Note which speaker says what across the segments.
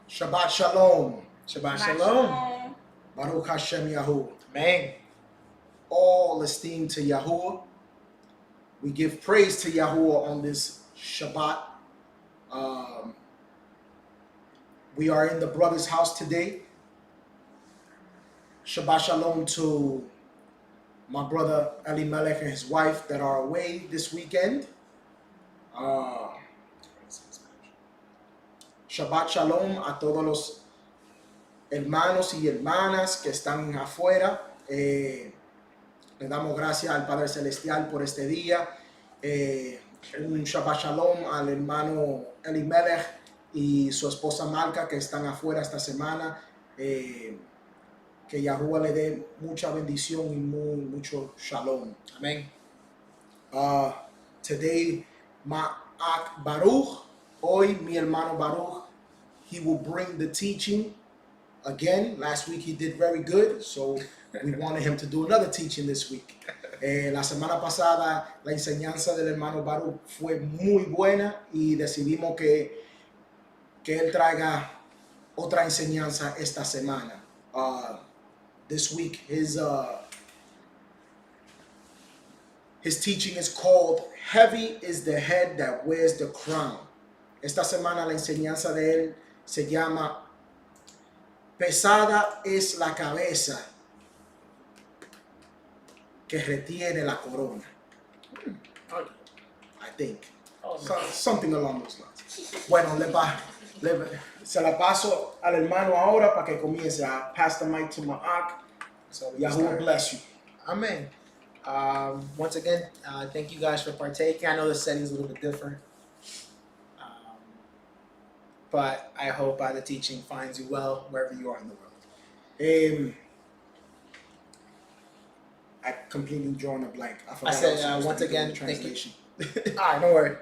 Speaker 1: Shabbat Shalom.
Speaker 2: Shabbat Shalom.
Speaker 1: Baruch Hashem Yahuwah.
Speaker 2: Amen.
Speaker 1: All esteem to Yahuwah. We give praise to Yahuwah on this Shabbat. We are in the brother's house today. Shabbat Shalom to my brother Elimelech and his wife that are away this weekend. Shabbat Shalom a todos los hermanos y hermanas que están afuera. Le damos gracias al Padre Celestial por este día. Un Shabbat Shalom al hermano Elimelech y su esposa Malca que están afuera esta semana. Que Yahuwah le dé mucha bendición y mucho Shalom.
Speaker 2: Amén.
Speaker 1: Today, Ma'ak Baruch. Hoy, mi hermano Baruch, he will bring the teaching again. Last week he did very good, so we wanted him to do another teaching this week. La semana pasada la enseñanza del hermano Baruch fue muy buena y decidimos que él traiga otra enseñanza esta semana. This week his teaching is called Heavy is the Head That Wears the Crown. Esta semana la enseñanza de él se llama Pesada es la cabeza que retiene la corona. I think. Something along those lines. Bueno, se la paso al hermano ahora para que comience. I pass the mic to Ma'ak. So Yahuwah bless you.
Speaker 2: Amen. Once again, thank you guys for partaking. I know the setting is a little bit different. But I hope the teaching finds you well wherever you are in the world.
Speaker 1: I completely drawn a blank.
Speaker 2: I said once again, thank you. All right, no worries.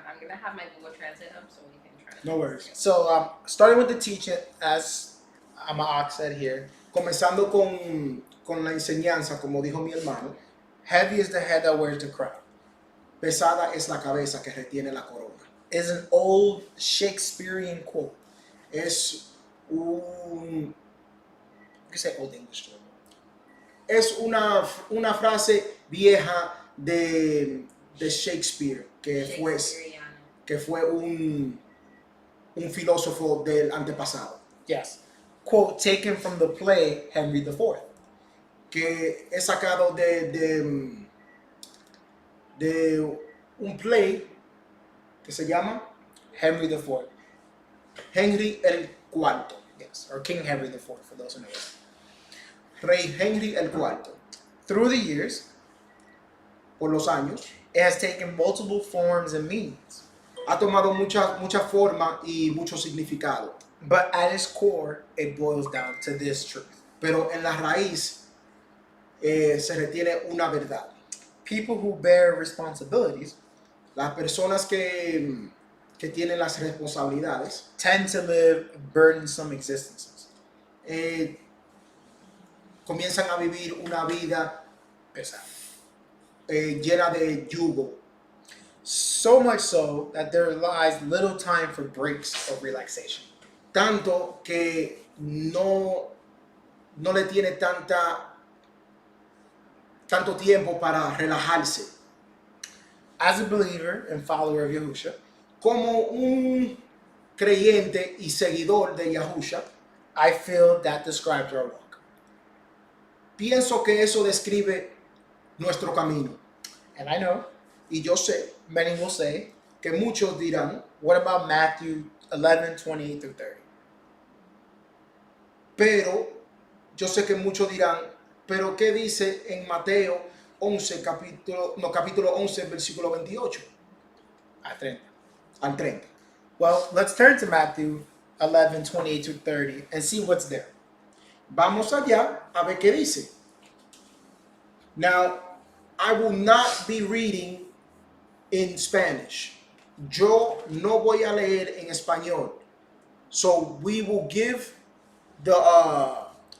Speaker 3: I'm going to have my Google Translate up so we can try to...
Speaker 1: No worries.
Speaker 2: So, starting with the teaching, as Ma'ak said here,
Speaker 1: comenzando con la enseñanza, como dijo mi hermano,
Speaker 2: heavy is the head that wears the crown.
Speaker 1: Pesada es la cabeza que retiene la corona.
Speaker 2: Is an old Shakespearean quote.
Speaker 1: Es un...
Speaker 2: You can say old English too.
Speaker 1: Es una frase vieja de Shakespeare, que fue un filósofo del antepasado.
Speaker 2: Yes. Quote taken from the play Henry IV.
Speaker 1: Que es sacado de un play que se llama
Speaker 2: Henry IV.
Speaker 1: Henry el Cuarto.
Speaker 2: Yes, or King Henry IV for those who know it.
Speaker 1: Rey Henry el Cuarto.
Speaker 2: Through the years,
Speaker 1: por los años,
Speaker 2: it has taken multiple forms and meanings.
Speaker 1: Ha tomado mucha forma y mucho significado.
Speaker 2: But at its core, it boils down to this truth.
Speaker 1: Pero en la raíz se retiene una verdad.
Speaker 2: People who bear responsibilities,
Speaker 1: las personas que tienen las responsabilidades,
Speaker 2: tend to live burdensome existences.
Speaker 1: Comienzan a vivir una vida
Speaker 2: pesada,
Speaker 1: llena de yugo.
Speaker 2: So much so that there lies little time for breaks of relaxation.
Speaker 1: Tanto que no le tiene tanto tiempo para relajarse.
Speaker 2: As a believer and follower of Yahusha,
Speaker 1: como un creyente y seguidor de Yahusha,
Speaker 2: I feel that describes our walk.
Speaker 1: Pienso que eso describe nuestro camino.
Speaker 2: And I know,
Speaker 1: y yo sé,
Speaker 2: many will say,
Speaker 1: que muchos dirán,
Speaker 2: what about Matthew 11:28 through 30?
Speaker 1: Pero yo sé que muchos dirán, pero ¿qué dice en Mateo 11, capítulo 11, versículo 28? Al 30.
Speaker 2: Well, let's turn to Matthew 11:28 through 30 and see what's there.
Speaker 1: Vamos allá a ver qué dice. Now, I will not be reading in Spanish. Yo no voy a leer en español. So we will give the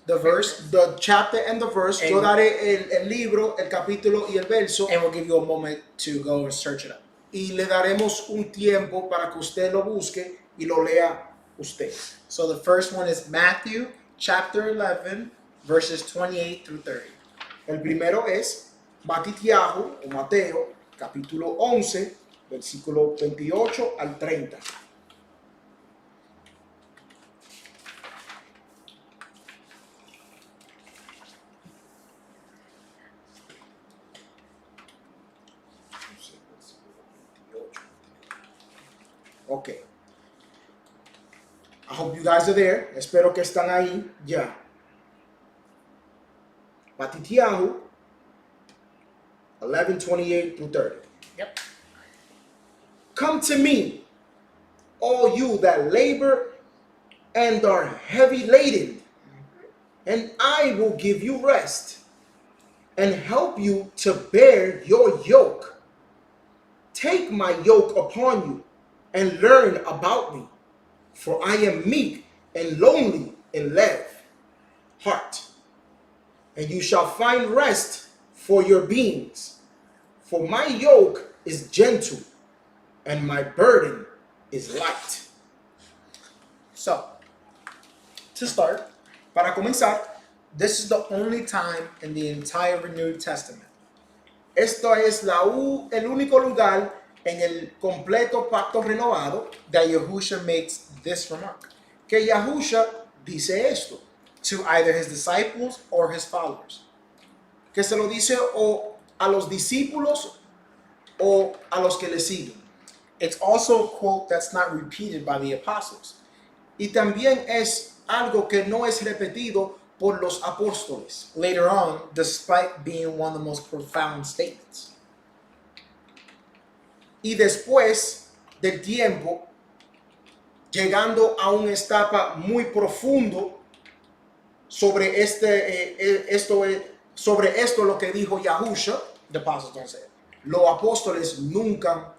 Speaker 1: verse, the chapter and the verse. Yo daré el libro, el capítulo y el verso.
Speaker 2: And we'll give you a moment to go and search it up.
Speaker 1: Y le daremos un tiempo para que usted lo busque y lo lea usted.
Speaker 2: So the first one is Matthew chapter 11, verses 28 through 30.
Speaker 1: El primero es Matitiahu o Mateo, capítulo 11, versículo 28 al 30. Okay. I hope you guys are there. Espero que están ahí ya. Matitiahu 11:28 through 30.
Speaker 2: Yep.
Speaker 1: Come to me, all you that labor and are heavy laden, and I will give you rest and help you to bear your yoke. Take my yoke upon you and learn about me, for I am meek and lowly in heart, and you shall find rest for your beings. For my yoke is gentle and my burden is light.
Speaker 2: So, to start,
Speaker 1: Para comenzar,
Speaker 2: this is the only time in the entire New Testament
Speaker 1: esto es el único lugar en el completo pacto renovado
Speaker 2: that Yahusha makes this remark
Speaker 1: que Yahusha dice esto,
Speaker 2: to either his disciples or his followers.
Speaker 1: que se lo dice o a los discípulos o a los que le siguen.
Speaker 2: It's also a quote that's not repeated by the apostles.
Speaker 1: Y también es algo que no es repetido por los apóstoles.
Speaker 2: Later on, despite being one of the most profound statements.
Speaker 1: Y después del tiempo, llegando a una etapa muy profundo sobre esto lo que dijo Yahusha,
Speaker 2: The apostles don't say it.
Speaker 1: los apóstoles nunca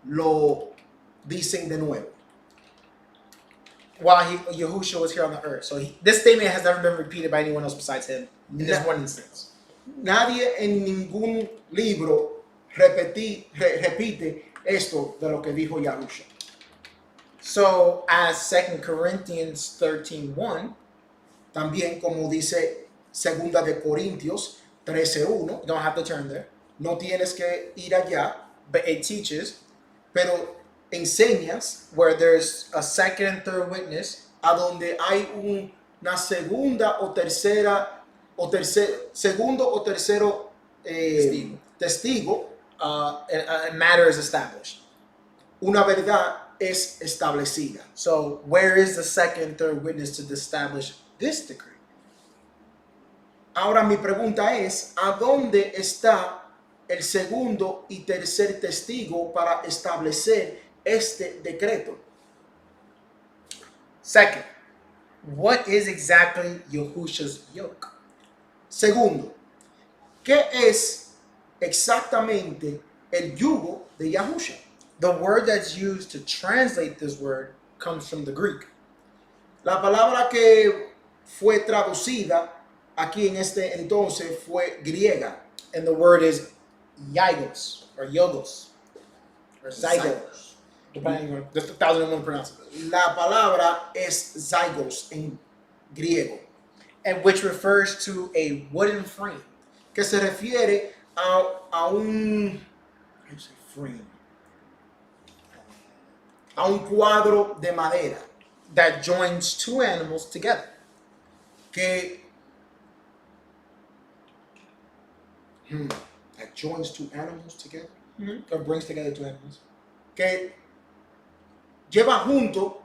Speaker 1: lo dicen de nuevo.
Speaker 2: While Yahusha was here on the earth. So this statement has never been repeated by anyone else besides him in this one instance.
Speaker 1: Nadie en ningún libro repite esto de lo que dijo Yahusha.
Speaker 2: So as 2 Corinthians 13:1,
Speaker 1: También como dice Segunda de Corintios 13:1,
Speaker 2: you don't have to turn there,
Speaker 1: no tienes que ir allá,
Speaker 2: but it teaches
Speaker 1: pero enseñas
Speaker 2: where there's a second and third witness,
Speaker 1: a donde hay una segunda o tercera segundo o tercero testigo,
Speaker 2: a matter is established.
Speaker 1: una verdad es establecida.
Speaker 2: So where is the second and third witness to establish this decree?
Speaker 1: Ahora mi pregunta es, ¿a dónde está el segundo y tercer testigo para establecer este decreto?
Speaker 2: Second, what is exactly Yahusha's yoke?
Speaker 1: Segundo, ¿qué es exactamente el yugo de Yahusha?
Speaker 2: The word that's used to translate this word comes from the Greek.
Speaker 1: La palabra que fue traducida aquí en este entonces fue griega.
Speaker 2: And the word is yagos or yogos or zygos, depending on just 1,001 pronunciation,
Speaker 1: La palabra es zygos en griego,
Speaker 2: and which refers to a wooden frame
Speaker 1: que se refiere a un cuadro de madera
Speaker 2: that joins two animals together.
Speaker 1: que that joins two animals together,
Speaker 2: Or brings together two animals.
Speaker 1: que lleva junto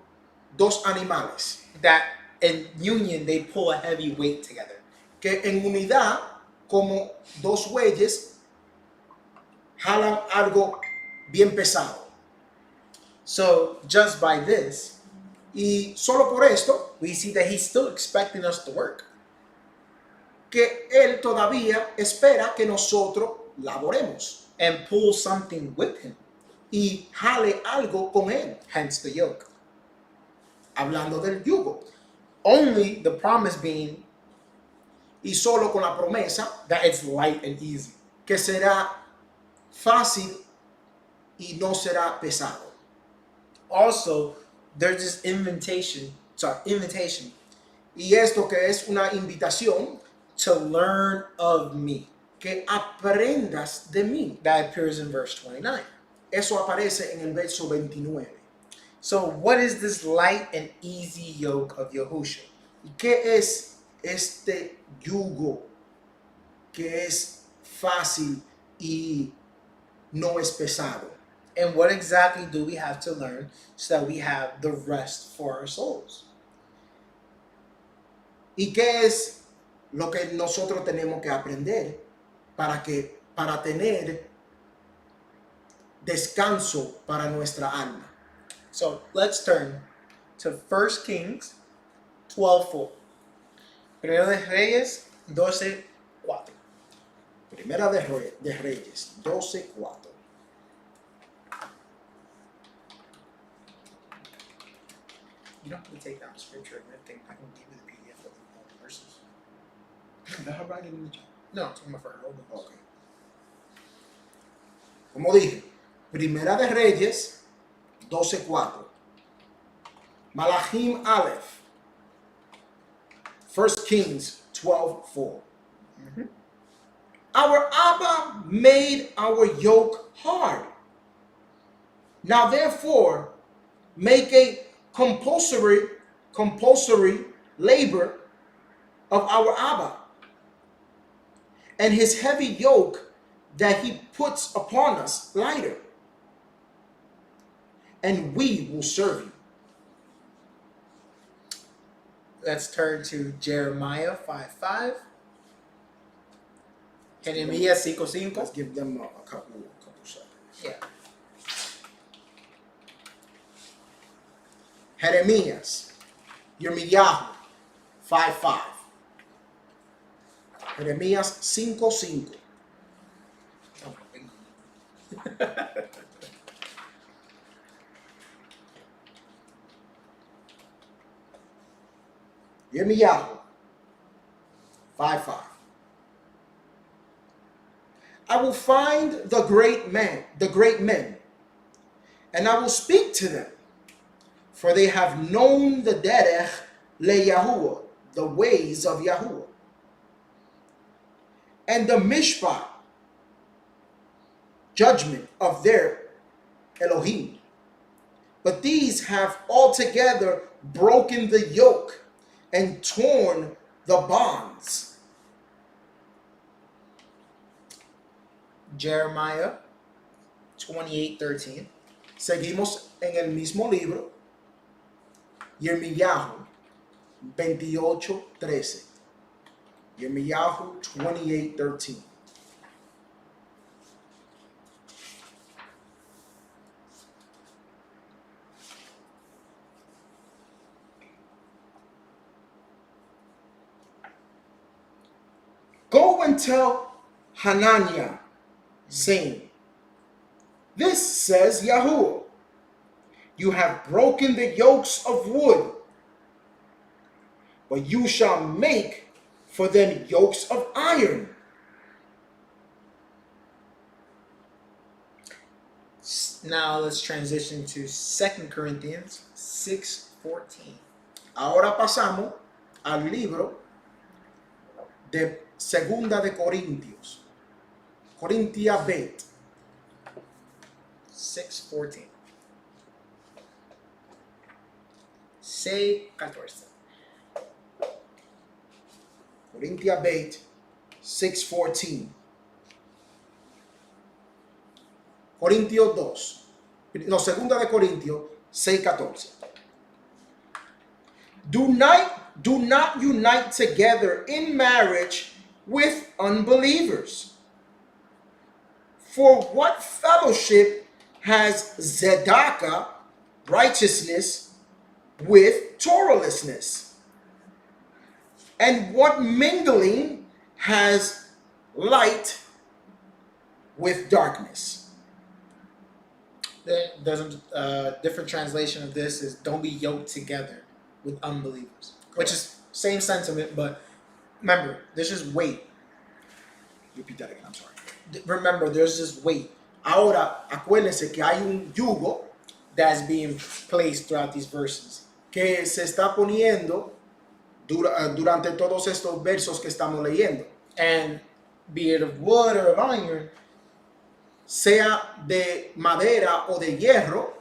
Speaker 1: dos animales,
Speaker 2: That in union they pull a heavy weight together.
Speaker 1: que en unidad como dos bueyes jalan algo bien pesado.
Speaker 2: So just by this,
Speaker 1: Y solo por esto
Speaker 2: we see that he's still expecting us to work.
Speaker 1: que él todavía espera que nosotros laboremos
Speaker 2: And pull something with him,
Speaker 1: y jale algo con él,
Speaker 2: hence the yoke.
Speaker 1: hablando del yugo,
Speaker 2: Only the promise being
Speaker 1: y solo con la promesa
Speaker 2: that it's light and easy.
Speaker 1: que será fácil y no será pesado.
Speaker 2: Also, there's this invitation.
Speaker 1: Y esto que es una invitación
Speaker 2: To learn of me.
Speaker 1: que aprendas de mí.
Speaker 2: That appears in verse 29.
Speaker 1: Eso aparece en el verso 29.
Speaker 2: So what is this light and easy yoke of Yahushua?
Speaker 1: ¿Y qué es este yugo que es fácil y no es pesado?
Speaker 2: And what exactly do we have to learn so that we have the rest for our souls?
Speaker 1: ¿Y qué es lo que nosotros tenemos que aprender para tener descanso para nuestra alma?
Speaker 2: So let's turn to 1 Kings 12:4. Primero de Reyes 12:4.
Speaker 1: Primera de Reyes 12:4.
Speaker 2: You don't have to take down scripture and everything. I can give you the PDF of all the verses.
Speaker 1: Deja write it in the chat.
Speaker 2: No, I'm talking about for all the
Speaker 1: Okay. Como dije, Primera de Reyes 12:4. Malachim Aleph. 1 Kings 12:4.
Speaker 2: Mhm.
Speaker 1: Our Abba made our yoke hard. Now therefore, make a compulsory labor of our Abba, and his heavy yoke that he puts upon us lighter, and we will serve you.
Speaker 2: Let's turn to Jeremiah 5:5. Jeremías 5:5.
Speaker 1: Let's give them a couple seconds.
Speaker 2: Yeah.
Speaker 1: Jeremías, Yirmiyahu 5:5. Jeremías 5:5. Yirmiyahu 5:5. I will find the great men, and I will speak to them, for they have known the derech le-Yahuwah, the ways of Yahuwah, and the mishpat, judgment of their Elohim. But these have altogether broken the yoke and torn the bonds.
Speaker 2: Jeremiah 28:13.
Speaker 1: Seguimos en el mismo libro, Yirmiyahu 28:13. Yirmiyahu 28:13. Go and tell Hananiah, saying, this says Yahuwah, you have broken the yokes of wood, but you shall make for them yokes of iron.
Speaker 2: Now let's transition to 2 Corinthians 6:14.
Speaker 1: Ahora pasamos al libro de Segunda de Corintios, Corintia Bet.
Speaker 2: 6:14. 6:14.
Speaker 1: Corintia Bet 6:14. Corintios 2. No, Segunda de Corintios 6:14. Do not unite together in marriage with unbelievers. For what fellowship has tzedakah, righteousness, with Torahlessness? And what mingling has light with darkness?
Speaker 2: There's a different translation of this is don't be yoked together with unbelievers. Which is same sentiment, but remember, there's just weight.
Speaker 1: Repeat that again, I'm sorry.
Speaker 2: Remember, there's just weight.
Speaker 1: Ahora, acuérdense que hay un yugo
Speaker 2: that's being placed throughout these verses.
Speaker 1: que se está poniendo durante todos estos versos que estamos leyendo.
Speaker 2: And be it of wood or of iron,
Speaker 1: Sea de madera o de hierro,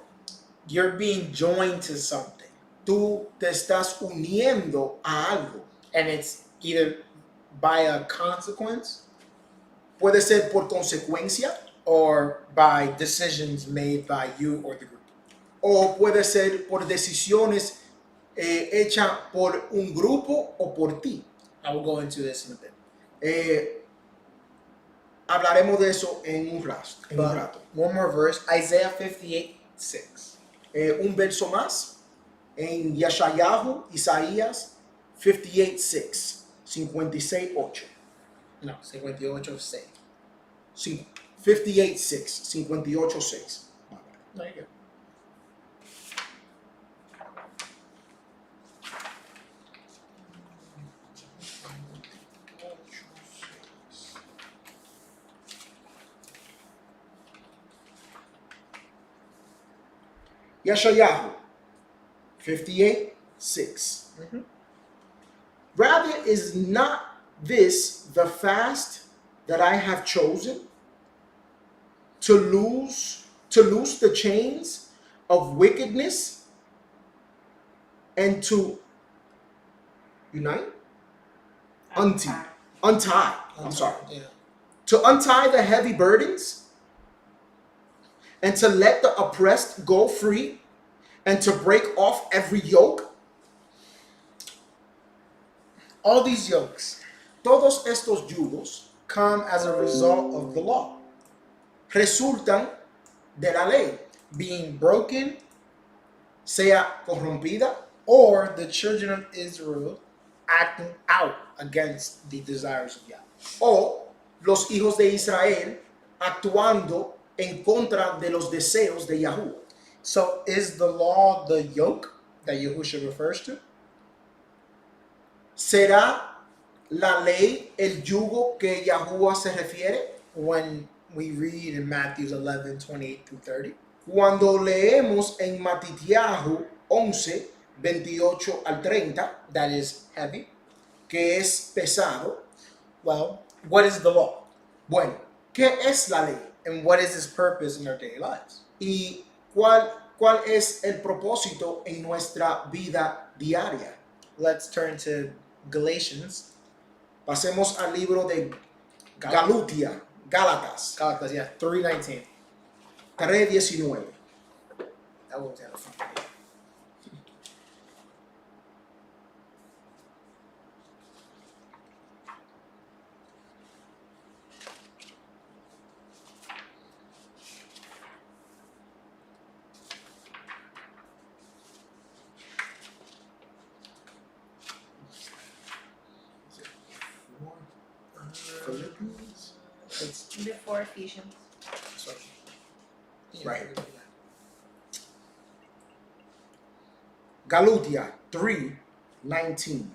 Speaker 2: you're being joined to something.
Speaker 1: tú te estás uniendo a algo.
Speaker 2: And it's either by a consequence
Speaker 1: Puede ser por consecuencia
Speaker 2: or by decisions made by you or the group.
Speaker 1: o puede ser por decisiones hechas por un grupo o por ti.
Speaker 2: I will go into this in a bit.
Speaker 1: Hablaremos de eso en un rato.
Speaker 2: One more verse, Isaiah 58:6.
Speaker 1: Un verso más en Yeshayahu, Isaías 58:6, 56:8.
Speaker 2: No, 58:6.
Speaker 1: 58:6, 58:6.
Speaker 2: There you go.
Speaker 1: Yeshayahu 58:6.
Speaker 2: Mhm.
Speaker 1: Rather is not this the fast that I have chosen to loose the chains of wickedness and to unite? Untie. I'm sorry.
Speaker 2: Yeah.
Speaker 1: To untie the heavy burdens and to let the oppressed go free and to break off every yoke.
Speaker 2: All these yokes
Speaker 1: Todos estos yugos
Speaker 2: come as a result of the law
Speaker 1: resultan de la ley,
Speaker 2: being broken,
Speaker 1: sea corrompida
Speaker 2: or the children of Israel acting out against the desires of Yahweh.
Speaker 1: o los hijos de Israel actuando en contra de los deseos de Yahuwah.
Speaker 2: So is the law the yoke that Yahusha refers to?
Speaker 1: ¿Será la ley el yugo que Yahuwah se refiere?
Speaker 2: When we read in Matthew 11:28-30,
Speaker 1: Cuando leemos en Matitiahu 11, 28 al 30,
Speaker 2: that is heavy.
Speaker 1: que es pesado.
Speaker 2: Well, what is the law?
Speaker 1: Bueno, ¿qué es la ley?
Speaker 2: And what is its purpose in our daily lives?
Speaker 1: ¿Y cuál es el propósito en nuestra vida diaria?
Speaker 2: Let's turn to Galatians.
Speaker 1: Pasemos al libro de Gálatas
Speaker 2: Gálatas, yeah, 3:19.
Speaker 1: 3:19.
Speaker 2: That was out of front page.
Speaker 1: Philippians?
Speaker 2: It's
Speaker 3: Before Ephesians.
Speaker 2: sorry.
Speaker 1: Right. Galatia 3:19.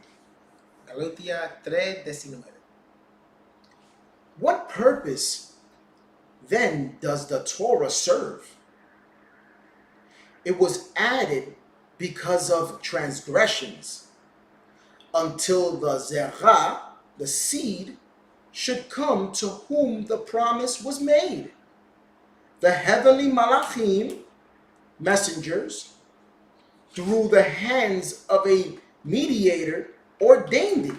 Speaker 2: Galatia 3:19.
Speaker 1: What purpose then does the Torah serve? It was added because of transgressions, until the zerah, the seed, should come to whom the promise was made. The heavenly malachim, messengers, through the hands of a mediator, ordained it.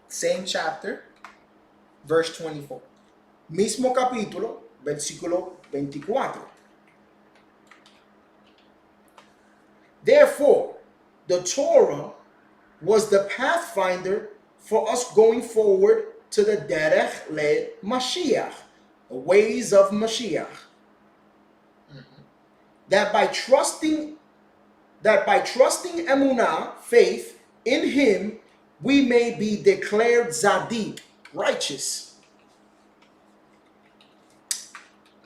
Speaker 2: Same chapter, verse 24.
Speaker 1: Mismo capítulo, versículo 24. Therefore, the Torah was the pathfinder for us going forward to the derech le Mashiach, the ways of Mashiach. That by trusting emunah, faith in Him, we may be declared Zadik, righteous.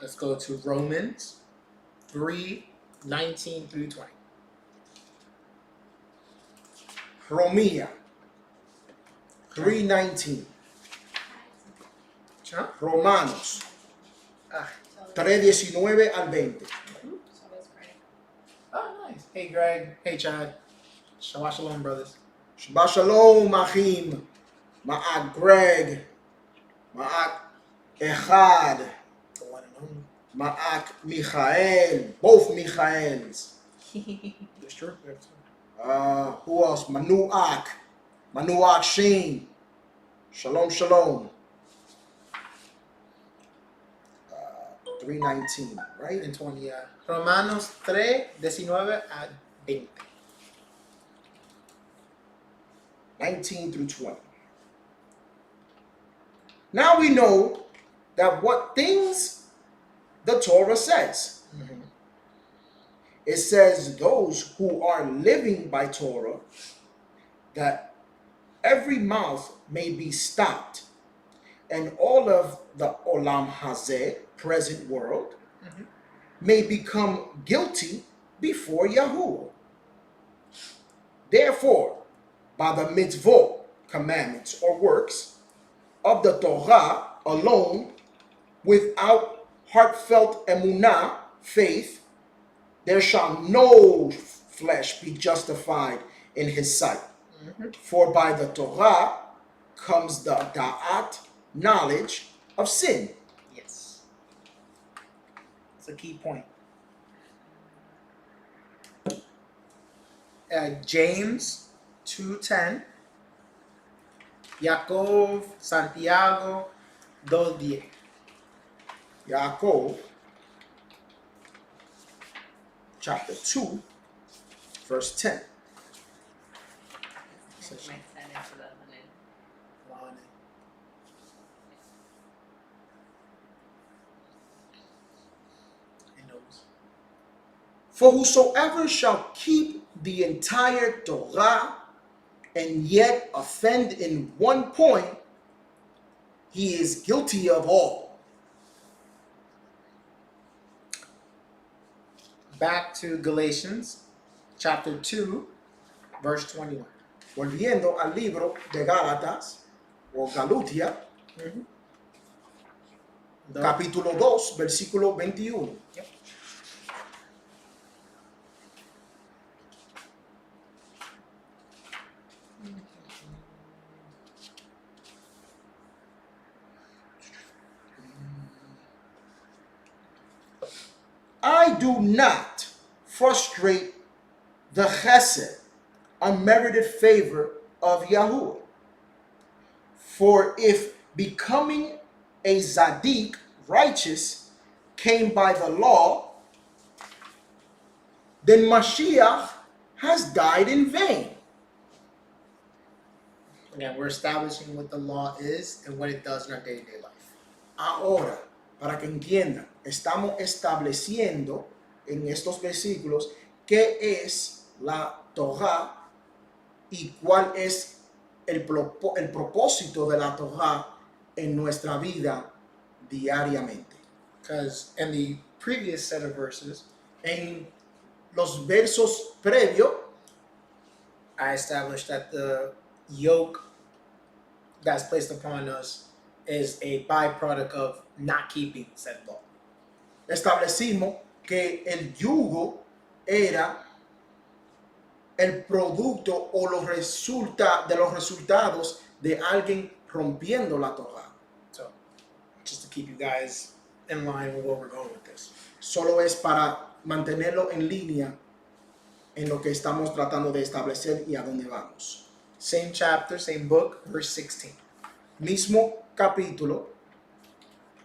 Speaker 2: Let's go to Romans 3:19-20.
Speaker 1: Romia 3:19.
Speaker 2: Huh?
Speaker 1: Romanos 3:19 al 20.
Speaker 3: So that's great.
Speaker 2: Oh, nice. Hey, Greg. Hey, Chad. Shabbat shalom, brothers.
Speaker 1: Shabbat shalom, Achim. Ma'ak Greg. Ma'ak Echad.
Speaker 2: The one and only.
Speaker 1: Ma'ak Michael. Both Michaels.
Speaker 2: That's true.
Speaker 1: Who else? Manuak. Manuak Sheen. Shalom, shalom. 3:19, right?
Speaker 2: And 20, yeah. Romanos 3:19 a 20.
Speaker 1: 19 through 20. Now we know that what things the Torah says.
Speaker 2: Mm-hmm.
Speaker 1: It says those who are living by Torah, that every mouth may be stopped, and all of the Olam Hazeh, present world,
Speaker 2: Mhm.
Speaker 1: may become guilty before Yahuwah. Therefore, by the mitzvot, commandments or works, of the Torah alone, without heartfelt emunah, faith, there shall no flesh be justified in his sight.
Speaker 2: Mm-hmm.
Speaker 1: For by the Torah comes the da'at, knowledge of sin.
Speaker 2: Yes. It's a key point. James 2:10. Yaakov, Santiago 2:10.
Speaker 1: Yaakov, chapter 2, verse 10.
Speaker 3: I might send into the other.
Speaker 2: He knows.
Speaker 1: For whosoever shall keep the entire Torah and yet offend in one point, he is guilty of all.
Speaker 2: Back to Galatians chapter 2, verse 21.
Speaker 1: Volviendo al libro de Gálatas o Galutia, capítulo 2, versículo 21.
Speaker 2: Yep.
Speaker 1: I do not frustrate the chesed, unmerited favor of Yahuwah. For if becoming a Zadik, righteous, came by the law, then Mashiach has died in vain.
Speaker 2: Again, we're establishing what the law is and what it does in our day-to-day life.
Speaker 1: Ahora, para que entiendan, estamos estableciendo en estos versículos qué es la Torah y cuál es el propósito de la Torah en nuestra vida diariamente.
Speaker 2: Because in the previous set of verses,
Speaker 1: En los versos previos,
Speaker 2: I established that the yoke that's placed upon us is a byproduct of not keeping said law.
Speaker 1: establecimos que el yugo era el producto o los resultados de alguien rompiendo la Torah.
Speaker 2: So, just to keep you guys in line with where we're going with this.
Speaker 1: Solo es para mantenerlo en línea en lo que estamos tratando de establecer y a dónde vamos.
Speaker 2: Same chapter, same book, verse 16.
Speaker 1: Mismo capítulo,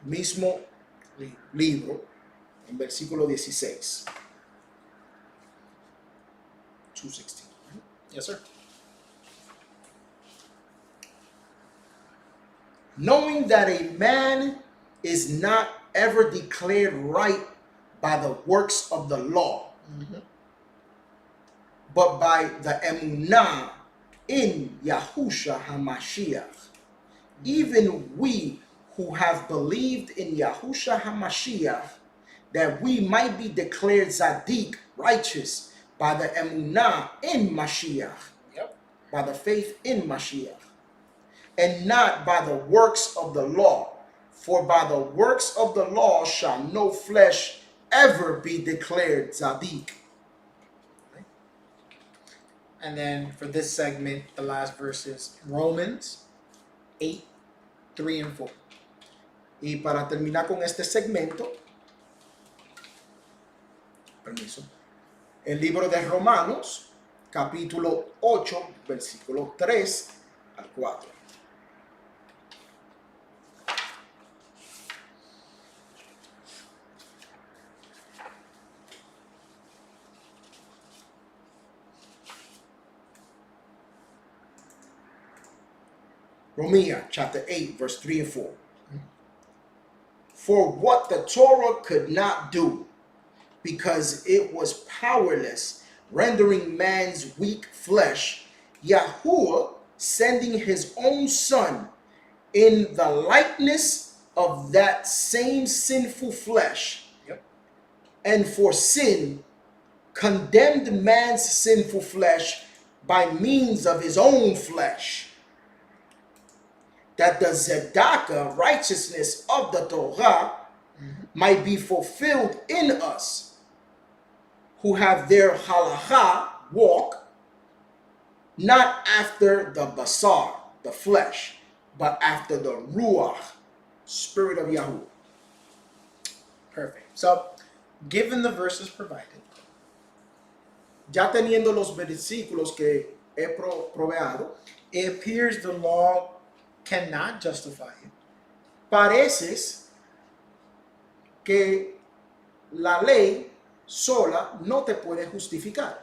Speaker 1: mismo libro, en versículo 16. 2:16.
Speaker 2: Yes, sir.
Speaker 1: Knowing that a man is not ever declared right by the works of the law, but by the emunah in Yahusha HaMashiach. Even we who have believed in Yahusha HaMashiach, that we might be declared Zadik, righteous, by the emunah in Mashiach, by the faith in Mashiach, and not by the works of the law. For by the works of the law shall no flesh ever be declared tzaddik.
Speaker 2: And then for this segment, the last verse is Romans 8, 3 and 4.
Speaker 1: Y para terminar con este segmento, permiso, el libro de Romanos, capítulo 8, versículo 3 al 4. Romans chapter 8, verse 3 and 4. For what the Torah could not do, because it was powerless, rendering man's weak flesh, Yahuwah sending his own son in the likeness of that same sinful flesh, and for sin, condemned man's sinful flesh by means of his own flesh, that the tzedakah, righteousness of the Torah, might be fulfilled in us, who have their halakha, walk, not after the basar, the flesh, but after the ruach, spirit of Yahuwah.
Speaker 2: Perfect. So, given the verses provided,
Speaker 1: Ya teniendo los versículos que he proveado,
Speaker 2: it appears the law cannot justify you.
Speaker 1: pareces que la ley sola no te puede justificar,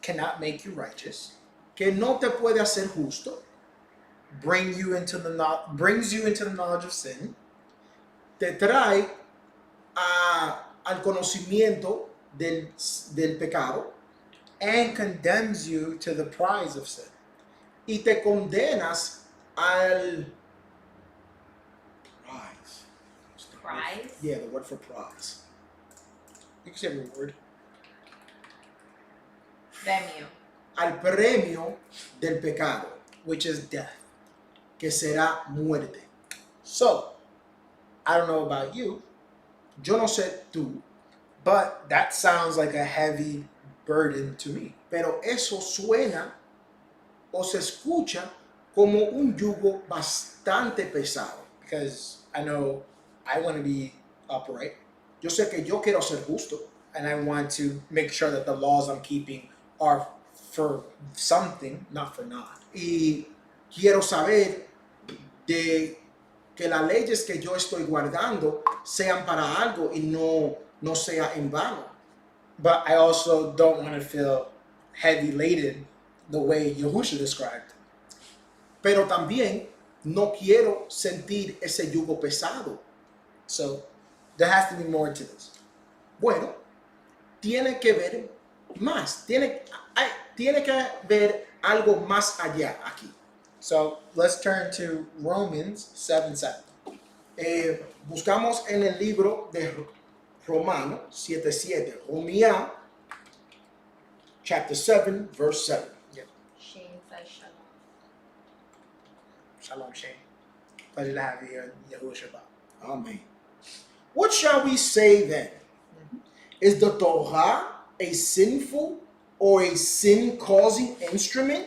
Speaker 2: Cannot make you righteous,
Speaker 1: que no te puede hacer justo,
Speaker 2: brings you into the knowledge of sin,
Speaker 1: te trae al conocimiento del pecado
Speaker 2: and condemns you to the prize of sin.
Speaker 1: y te condenas al prize.
Speaker 3: Prize?
Speaker 1: Yeah, the word for prize.
Speaker 2: You can say reward.
Speaker 3: Premio.
Speaker 1: Al premio del pecado,
Speaker 2: Which is death.
Speaker 1: que será muerte.
Speaker 2: So, I don't know about you,
Speaker 1: Yo no sé tú,
Speaker 2: but that sounds like a heavy burden to me.
Speaker 1: pero eso suena o se escucha como un yugo bastante pesado.
Speaker 2: Because I know I want to be upright
Speaker 1: Yo sé que yo quiero ser justo
Speaker 2: and I want to make sure that the laws I'm keeping are for something, not for naught.
Speaker 1: y quiero saber de que las leyes que yo estoy guardando sean para algo y no sea en vano.
Speaker 2: But I also don't want to feel heavy laden the way Yahusha described.
Speaker 1: Pero también no quiero sentir ese yugo pesado.
Speaker 2: So there has to be more to this.
Speaker 1: Bueno, tiene que ver más, tiene que ver algo más allá aquí.
Speaker 2: So let's turn to Romans 7:7.
Speaker 1: Buscamos en el libro de Romanos 7:7, Romans chapter 7, verse 7.
Speaker 3: Shane says shalom.
Speaker 2: Shalom, Shane. Pleasure to have you here in Yahushua.
Speaker 1: Amen. What shall we say then? Is the Torah a sinful or a sin-causing instrument?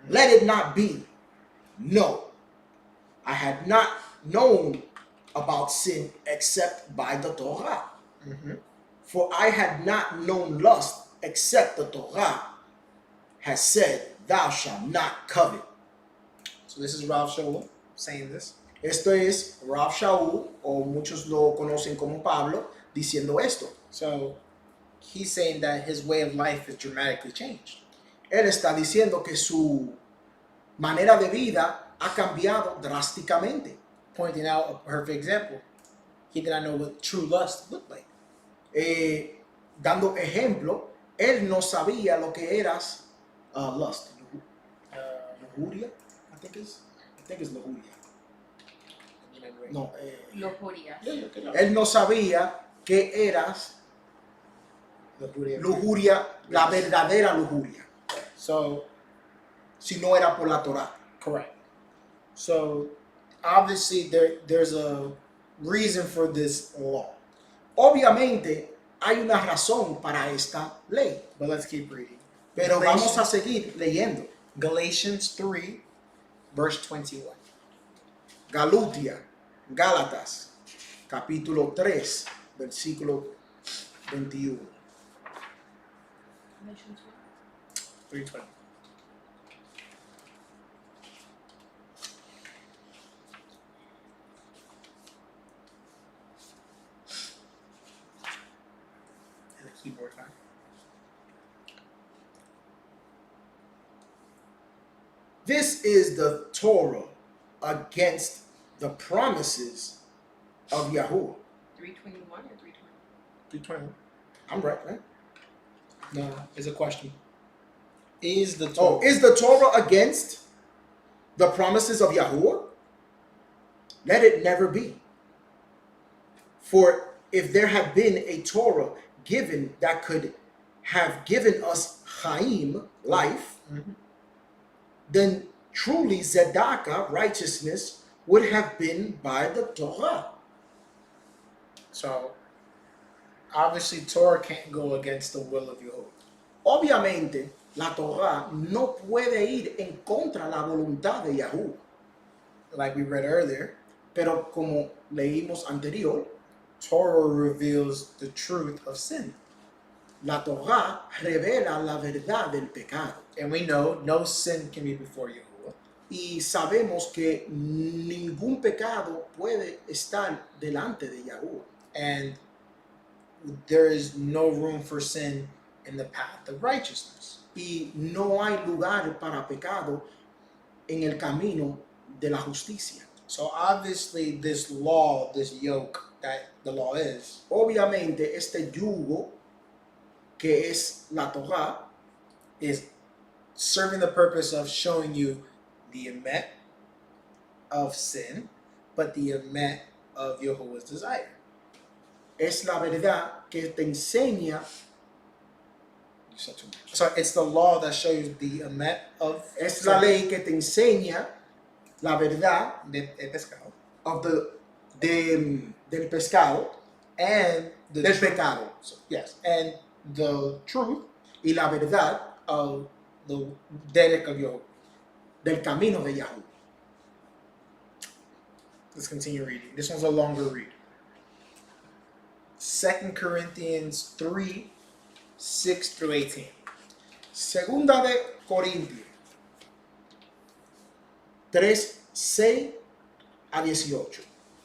Speaker 1: Let it not be. No, I had not known about sin except by the Torah. For I had not known lust except the Torah has said, thou shalt not covet.
Speaker 2: So this is Rav Shaul saying this.
Speaker 1: Esto es Rav Shaul, o muchos lo conocen como Pablo, diciendo esto.
Speaker 2: So he's saying that his way of life is dramatically changed.
Speaker 1: Él está diciendo que su manera de vida ha cambiado drásticamente.
Speaker 2: Pointing out a perfect example. He did not know what true lust looked like.
Speaker 1: Dando ejemplo, él no sabía lo que era lust. Lujuria, I think it's lujuria. No,
Speaker 3: Lujuria.
Speaker 1: él no sabía qué era lujuria, la verdadera lujuria,
Speaker 2: So
Speaker 1: si no era por la Torah.
Speaker 2: correct. So obviously there's a reason for this law.
Speaker 1: Obviamente hay una razón para esta ley,
Speaker 2: But let's keep reading.
Speaker 1: pero vamos a seguir leyendo.
Speaker 2: Galatians 3, verse 21.
Speaker 1: Gálatas, capítulo 3, versículo 21.
Speaker 3: Galatians
Speaker 2: 3:20. And the keyboard time.
Speaker 1: This is the Torah against the promises of Yahuwah.
Speaker 3: 321 or 320?
Speaker 2: 3:20.
Speaker 1: I'm right, right?
Speaker 2: No, it's a question. Is the
Speaker 1: Oh,
Speaker 2: Torah
Speaker 1: is the Torah against the promises of Yahuwah? Let it never be. For if there had been a Torah given that could have given us Chaim, life,
Speaker 2: Mhm.
Speaker 1: then truly Zedakah, righteousness, would have been by the Torah.
Speaker 2: So obviously Torah can't go against the will of Yahuwah.
Speaker 1: Obviamente, la Torah no puede ir en contra la voluntad de Yahuwah.
Speaker 2: Like we read earlier,
Speaker 1: Pero como leímos anterior,
Speaker 2: Torah reveals the truth of sin.
Speaker 1: la Torah revela la verdad del pecado.
Speaker 2: And we know no sin can be before Yahuwah.
Speaker 1: Y sabemos que ningún pecado puede estar delante de Yahuwah.
Speaker 2: And there is no room for sin in the path of righteousness.
Speaker 1: Y no hay lugar para pecado en el camino de la justicia.
Speaker 2: So obviously this law, this yoke that the law is,
Speaker 1: Obviamente, este yugo que es la Torah
Speaker 2: is serving the purpose of showing you the emet of sin, but the emet of Yahuwah's desire.
Speaker 1: es la verdad que te enseña. You said too much.
Speaker 2: So it's the law that shows the emet of
Speaker 1: Es la ley que te enseña la verdad
Speaker 2: de pescado
Speaker 1: of del pescado,
Speaker 2: and the
Speaker 1: del pecado,
Speaker 2: yes, and the truth
Speaker 1: y la verdad
Speaker 2: of the derek of Yahuwah.
Speaker 1: del camino de Yahuwah.
Speaker 2: Let's continue reading. This one's a longer read. 2 Corinthians 3, 6 through 18.
Speaker 1: Segunda de Corintios 3, 6 a 18.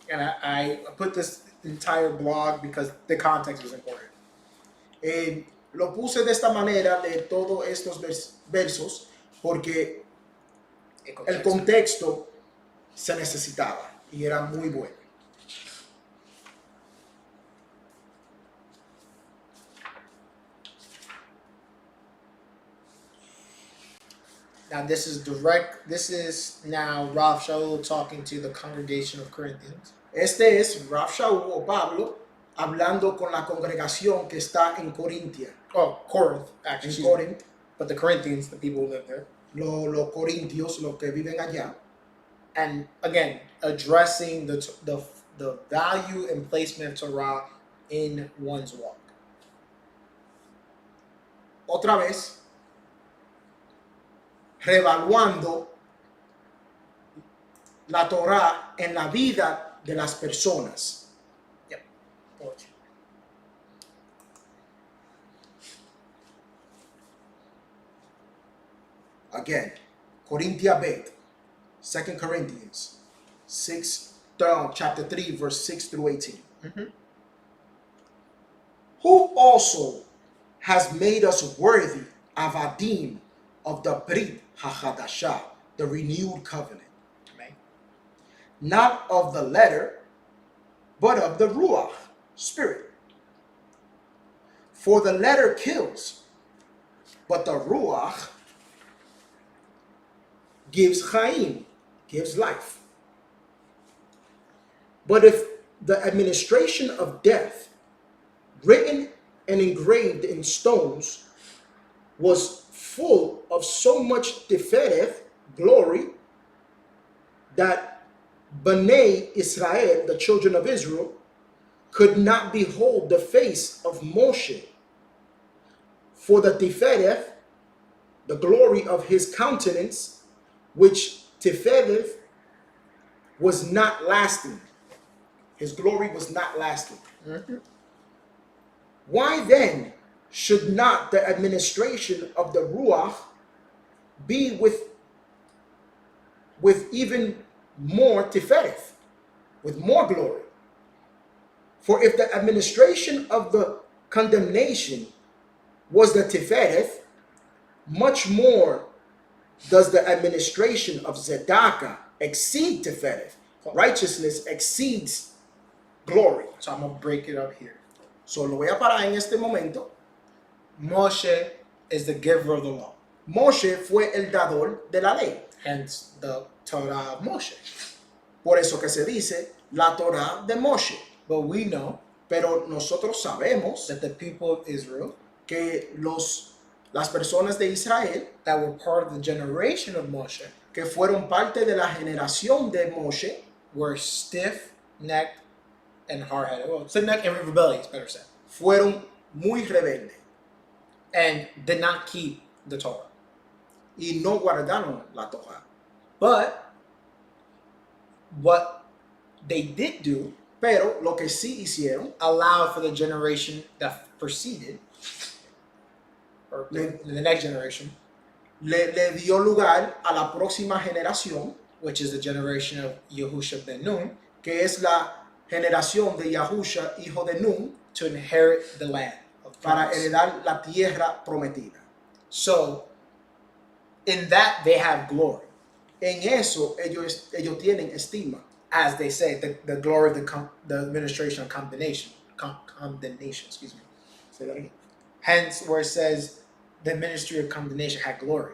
Speaker 2: And I put this entire blog because the context was important.
Speaker 1: Lo puse de esta manera de todos estos versos porque el contexto se necesitaba y era muy bueno.
Speaker 2: Now this is now Rav Shaul talking to the congregation of Corinthians.
Speaker 1: Este es Rav Shaul o Pablo hablando con la congregación que está en Corintia.
Speaker 2: Oh, Corinth,
Speaker 1: En
Speaker 2: actually.
Speaker 1: Corinth,
Speaker 2: But the Corinthians, the people who live there.
Speaker 1: los corintios, los que viven allá.
Speaker 2: And again, addressing the value and placement of Torah in one's walk.
Speaker 1: Otra vez, revaluando la Torah en la vida de las personas. Again, Corinthia Bet, 2 Corinthians 6, chapter 3, verse 6 through 18.
Speaker 2: Mm-hmm.
Speaker 1: Who also has made us worthy avadim of the Brit Chadasha, the renewed covenant,
Speaker 2: Right.
Speaker 1: not of the letter, but of the Ruach, spirit. For the letter kills, but the Ruach gives Chaim, gives life. But if the administration of death, written and engraved in stones, was full of so much defective glory, that Bnei Israel, the children of Israel, could not behold the face of Moshe, for the Tifereth, the glory of his countenance, which Tifereth was not lasting. His glory was not lasting. Why then should not the administration of the Ruach be with even more Tifereth, with more glory? For if the administration of the condemnation was the Tifereth, much more does the administration of Zedekah exceed Tifereth. Righteousness exceeds glory.
Speaker 2: So I'm going to break it up here.
Speaker 1: So lo voy a parar en este momento.
Speaker 2: Moshe is the giver of the law.
Speaker 1: Moshe fue el dador de la ley.
Speaker 2: Hence the Torah of Moshe.
Speaker 1: Por eso que se dice la Torah de Moshe.
Speaker 2: But we know
Speaker 1: Pero nosotros sabemos
Speaker 2: that the people of Israel
Speaker 1: que las personas de Israel
Speaker 2: that were part of the generation of Moshe
Speaker 1: que fueron parte de la generación de Moshe
Speaker 2: were stiff-necked and hard-headed. Well, stiff-necked and rebellious, better said.
Speaker 1: fueron muy rebeldes
Speaker 2: And did not keep the Torah.
Speaker 1: y no guardaron la Torah.
Speaker 2: But what they did do
Speaker 1: Pero lo que sí hicieron,
Speaker 2: allowed for the generation that preceded, or the next generation,
Speaker 1: le dio lugar a la próxima generación,
Speaker 2: which is the generation of Yehusha ben Nun,
Speaker 1: que es la generación de Yahusha, hijo de Nun,
Speaker 2: to inherit the land of
Speaker 1: para
Speaker 2: promise.
Speaker 1: heredar la tierra prometida.
Speaker 2: So, in that they have glory.
Speaker 1: En eso ellos tienen estima.
Speaker 2: As they say, the glory of the administration of condemnation. Condemnation, excuse me.
Speaker 1: Say that again.
Speaker 2: Hence, where it says the ministry of condemnation had glory.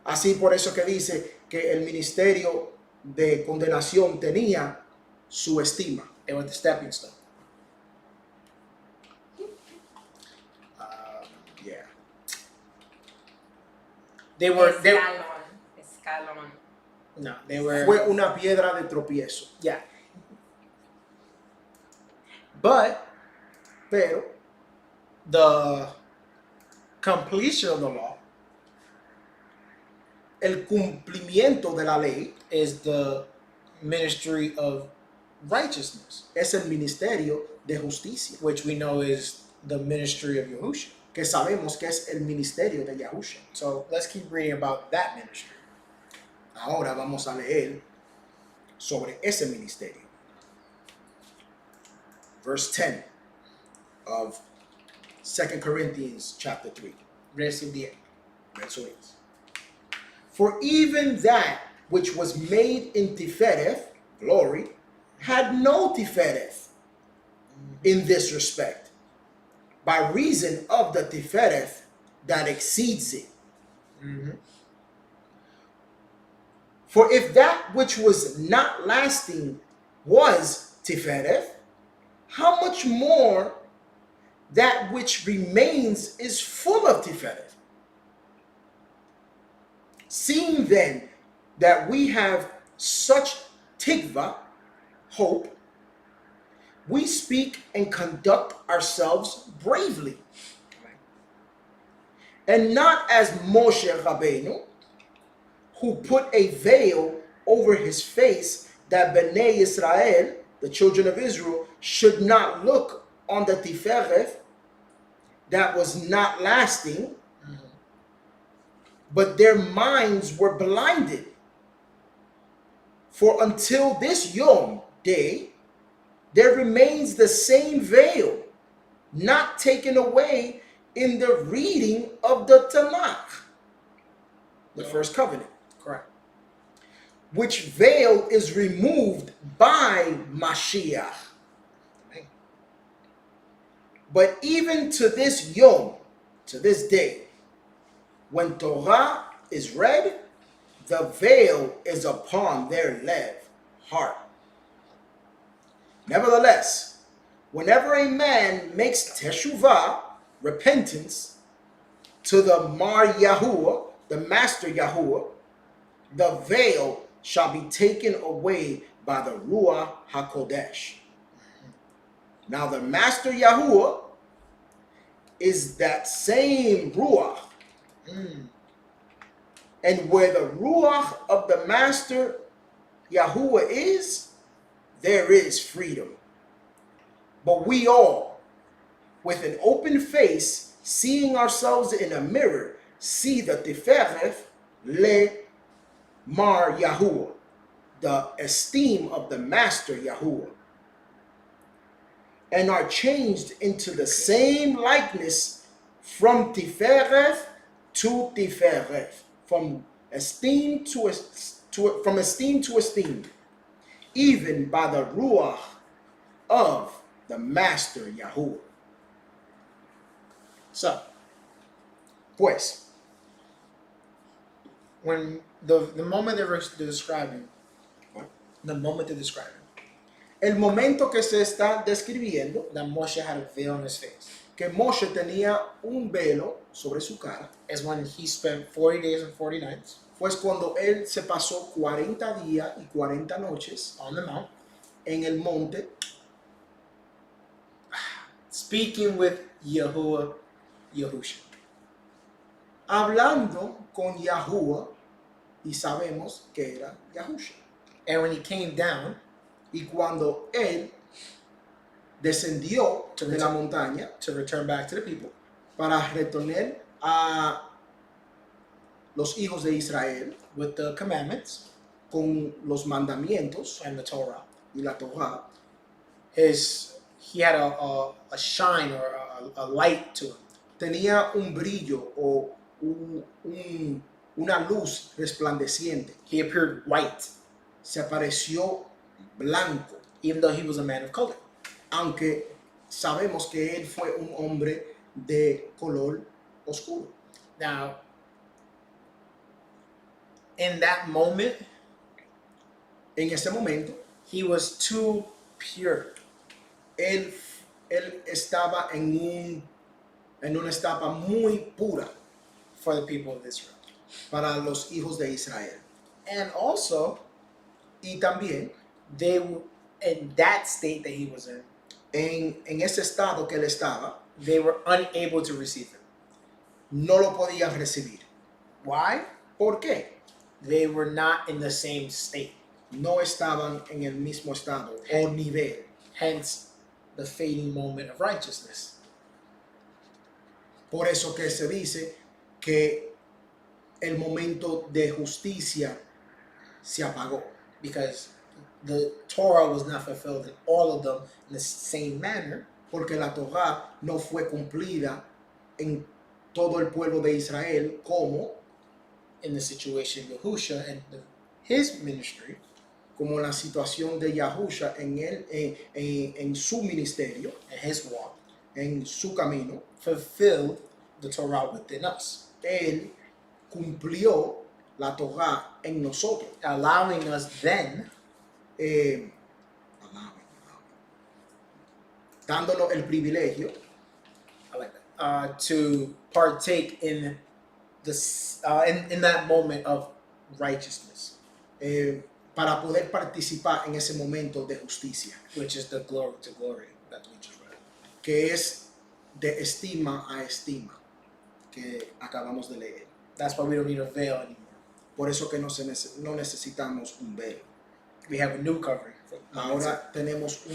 Speaker 1: Así por eso que dice que el ministerio de condenación tenía su estima.
Speaker 2: They were the stepping stone.
Speaker 1: Yeah.
Speaker 2: They were.
Speaker 3: Escalón.
Speaker 2: No, they were.
Speaker 1: Fue una piedra de tropiezo.
Speaker 2: Yeah. But
Speaker 1: Pero
Speaker 2: the completion of the law
Speaker 1: el cumplimiento de la ley
Speaker 2: is the ministry of righteousness,
Speaker 1: es el ministerio de justicia,
Speaker 2: which we know is the ministry of Yahusha.
Speaker 1: que sabemos que es el ministerio de Yahusha.
Speaker 2: So let's keep reading about that ministry.
Speaker 1: Ahora vamos a leer sobre ese ministerio. Verse 10 of 2 Corinthians chapter 3.
Speaker 2: Verso 10.
Speaker 1: Verso 8. For even that which was made in Tifereth, glory, had no Tifereth in this respect, by reason of the Tifereth that exceeds it.
Speaker 2: Mm-hmm.
Speaker 1: For if that which was not lasting was Tifereth, how much more that which remains is full of Tifereth? Seeing then that we have such tikva, hope, we speak and conduct ourselves bravely. And not as Moshe Rabbeinu, who put a veil over his face, that Bnei Israel, the children of Israel, should not look on the Tifereth that was not lasting, but their minds were blinded. For until this Yom day, there remains the same veil, not taken away in the reading of the Tanakh, the first covenant.
Speaker 2: Correct.
Speaker 1: Which veil is removed by Mashiach. But even to this Yom, to this day, when Torah is read, the veil is upon their lev, heart. Nevertheless, whenever a man makes teshuvah, repentance, to the Mar Yahuwah, the Master Yahuwah, the veil shall be taken away by the Ruach HaKodesh. Now the Master Yahuwah is that same Ruach. And where the Ruach of the Master Yahuwah is, there is freedom. But we all, with an open face, seeing ourselves in a mirror, see the Tiferet le Mar Yahuwah, the esteem of the Master Yahuwah, and are changed into the same likeness from Tiferet to Tiferet, from esteem to esteem, even by the Ruach of the Master Yahuwah.
Speaker 2: So,
Speaker 1: Pues,
Speaker 2: when the moment they're describing, the moment they're describing,
Speaker 1: el momento que se está describiendo,
Speaker 2: that Moshe had a veil on his face,
Speaker 1: que Moshe tenía un velo sobre su cara,
Speaker 2: is when he spent 40 days and 40 nights
Speaker 1: pues cuando él se pasó 40 días y 40 noches
Speaker 2: on the mount,
Speaker 1: en el monte,
Speaker 2: speaking with Yahuwah, Yahusha.
Speaker 1: hablando con Yahuwah, y sabemos que era Yahusha.
Speaker 2: And when he came down,
Speaker 1: Y cuando él descendió de la montaña
Speaker 2: to return back to the people,
Speaker 1: para retornar a los hijos de Israel
Speaker 2: with the commandments
Speaker 1: con los mandamientos
Speaker 2: and the Torah,
Speaker 1: y la Torah,
Speaker 2: he had a shine or a light to him.
Speaker 1: tenía un brillo o una luz resplandeciente.
Speaker 2: He appeared white,
Speaker 1: Se apareció blanco,
Speaker 2: even though he was a man of color.
Speaker 1: aunque sabemos que él fue un hombre de color oscuro.
Speaker 2: Now, in that moment,
Speaker 1: En ese momento,
Speaker 2: he was too pure
Speaker 1: él estaba en una etapa muy pura
Speaker 2: for the people of Israel.
Speaker 1: para los hijos de Israel.
Speaker 2: And also,
Speaker 1: Y también
Speaker 2: in that state that he was in,
Speaker 1: en ese estado que él estaba,
Speaker 2: they were unable to receive him.
Speaker 1: no lo podían recibir.
Speaker 2: Why?
Speaker 1: ¿Por qué?
Speaker 2: They were not in the same state.
Speaker 1: No estaban en el mismo estado o nivel.
Speaker 2: Hence, the fading moment of righteousness.
Speaker 1: Por eso que se dice que el momento de justicia se apagó.
Speaker 2: Because the Torah was not fulfilled in all of them in the same manner.
Speaker 1: Porque la Torah no fue cumplida en todo el pueblo de Israel como
Speaker 2: In the situation of Yahusha and his ministry,
Speaker 1: como la situación de Yahusha en su ministerio,
Speaker 2: and his walk,
Speaker 1: en su camino.
Speaker 2: fulfilled the Torah within us,
Speaker 1: Él cumplió la Torah en nosotros,
Speaker 2: allowing us then
Speaker 1: dándonos el privilegio
Speaker 2: to partake in this in that moment of righteousness,
Speaker 1: para poder participar en ese momento de justicia,
Speaker 2: which is the glory to glory that we just read.
Speaker 1: que es de estima a estima, que acabamos de leer.
Speaker 2: That's why we don't need a veil anymore.
Speaker 1: Por eso que no necesitamos un velo.
Speaker 2: We have a new covering.
Speaker 1: Ahora tenemos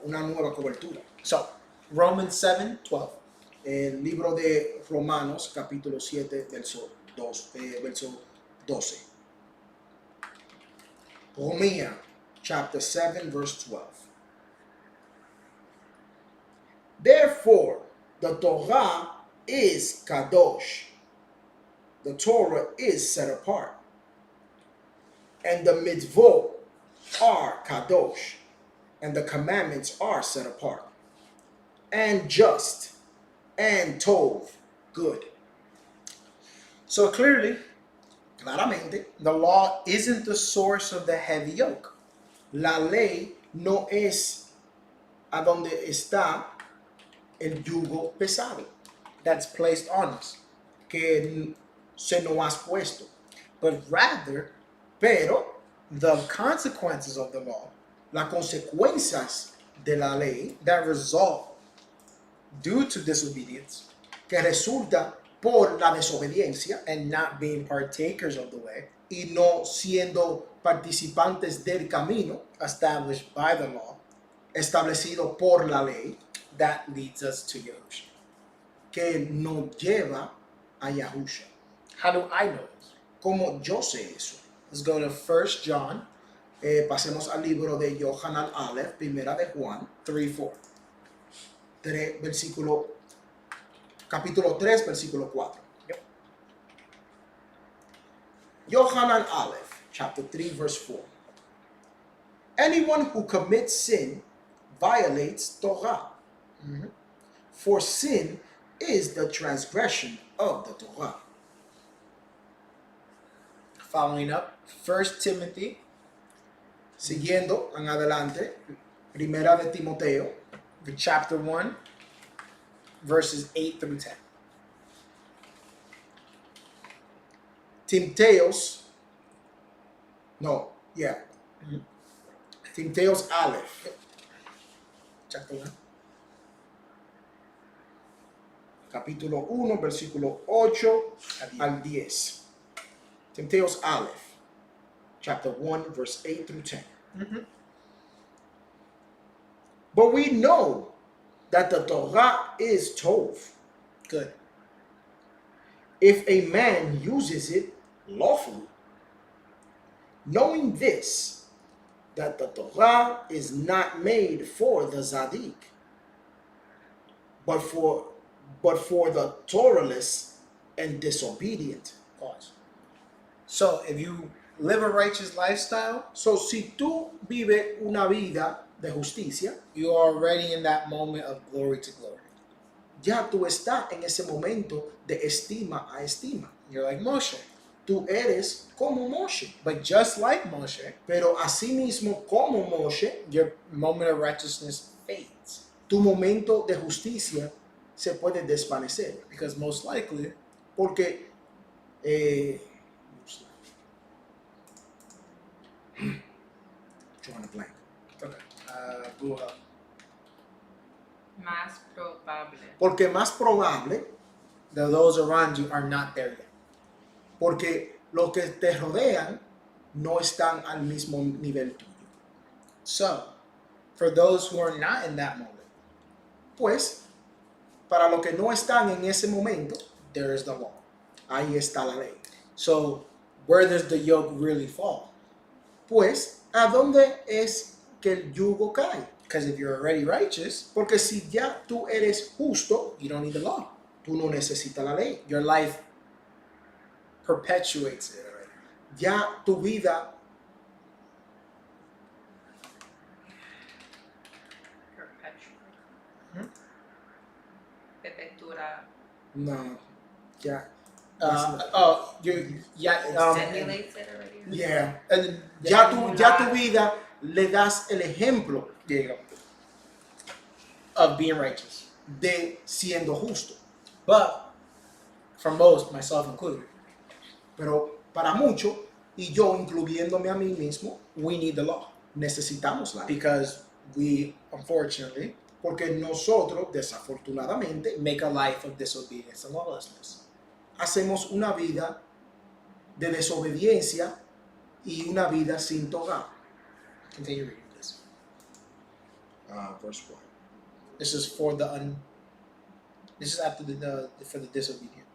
Speaker 1: una nueva cobertura.
Speaker 2: So, Romans 7:12.
Speaker 1: El libro de Romanos, capítulo 7, verso 12. Romans, chapter 7, verse 12. Therefore, the Torah is kadosh. The Torah is set apart. And the mitzvot are kadosh. And the commandments are set apart. And just. And tov, good.
Speaker 2: So clearly,
Speaker 1: Claramente,
Speaker 2: the law isn't the source of the heavy yoke.
Speaker 1: la ley no es a donde está el yugo pesado
Speaker 2: That's placed on us,
Speaker 1: que se nos ha puesto,
Speaker 2: but rather
Speaker 1: pero
Speaker 2: the consequences of the law
Speaker 1: las consecuencias de la ley
Speaker 2: that result due to disobedience
Speaker 1: que resultan por la desobediencia
Speaker 2: and not being partakers of the way
Speaker 1: y no siendo participantes del camino
Speaker 2: established by the law
Speaker 1: establecido por la ley
Speaker 2: that leads us to Yahushua.
Speaker 1: que nos lleva a Yahusha.
Speaker 2: How do I know this?
Speaker 1: ¿Cómo yo sé eso?
Speaker 2: Let's go to 1 John
Speaker 1: Pasemos al libro de Yohanan Aleph, primera de Juan,
Speaker 2: 3:4.
Speaker 1: Capítulo 3, versículo 4.
Speaker 2: Yep.
Speaker 1: Yohanan Aleph, chapter 3, verse 4. Anyone who commits sin violates Torah, for sin is the transgression of the Torah.
Speaker 2: Following up, 1 Timothy
Speaker 1: Siguiendo en adelante, primera de Timoteo,
Speaker 2: chapter 1, verses 8 through 10.
Speaker 1: Timoteos Aleph,
Speaker 2: Chapter 1.
Speaker 1: capítulo 1, versículo 8 al 10. Timoteos Aleph, chapter 1, verse 8 through 10. But we know that the Torah is Tov,
Speaker 2: Good.
Speaker 1: if a man uses it lawfully, knowing this, that the Torah is not made for the Zadik, but for the Torahless and disobedient.
Speaker 2: Pause. So if you live a righteous lifestyle,
Speaker 1: So, si tú vives una vida de justicia,
Speaker 2: you are already in that moment of glory to glory.
Speaker 1: ya tú estás en ese momento de estima a estima.
Speaker 2: You're like Moshe.
Speaker 1: Tú eres como Moshe.
Speaker 2: But just like Moshe,
Speaker 1: Pero asimismo como Moshe,
Speaker 2: your moment of righteousness fades.
Speaker 1: tu momento de justicia se puede desvanecer.
Speaker 2: Because most likely,
Speaker 1: Porque drawing a blank.
Speaker 2: okay, Buha.
Speaker 3: Más probable.
Speaker 1: Porque más probable,
Speaker 2: Those around you are not there yet.
Speaker 1: porque los que te rodean no están al mismo nivel tuyo.
Speaker 2: So, for those who are not in that moment,
Speaker 1: Pues, para los que no están en ese momento,
Speaker 2: there is the law.
Speaker 1: ahí está la ley.
Speaker 2: So, where does the yoke really fall?
Speaker 1: Pues, ¿a dónde es que el yugo cae?
Speaker 2: Because if you're already righteous,
Speaker 1: Porque si ya tú eres justo,
Speaker 2: you don't need the law.
Speaker 1: tú no necesitas la ley.
Speaker 2: Your life perpetuates it already.
Speaker 1: Ya tu vida
Speaker 3: Perpetual. Perpetua.
Speaker 1: no, ya.
Speaker 3: Stimulates it already.
Speaker 1: Yeah.
Speaker 2: And
Speaker 1: Ya tu vida le das el ejemplo
Speaker 2: there you go. Of being righteous.
Speaker 1: de siendo justo.
Speaker 2: But for most, myself included,
Speaker 1: Pero para muchos, y yo incluyéndome a mí mismo,
Speaker 2: we need the law.
Speaker 1: necesitamos la ley.
Speaker 2: Because we, unfortunately,
Speaker 1: Porque nosotros, desafortunadamente,
Speaker 2: make a life of disobedience and lawlessness.
Speaker 1: hacemos una vida de desobediencia y una vida sin Torah.
Speaker 2: Continue reading this.
Speaker 1: Verse 1.
Speaker 2: This is for this is after for the disobedient.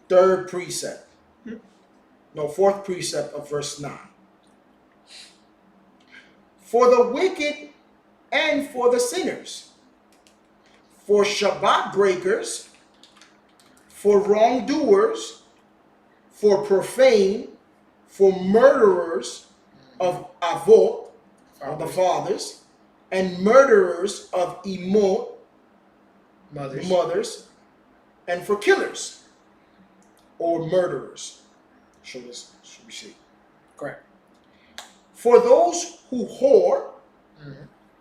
Speaker 1: Third precept. No, fourth precept of verse 9. For the wicked and for the sinners, for Shabbat breakers, for wrongdoers, for profane, for murderers of Avot, of the fathers, and murderers of Imot, mothers, and for killers or murderers. Should we see?
Speaker 2: Correct.
Speaker 1: For those who whore,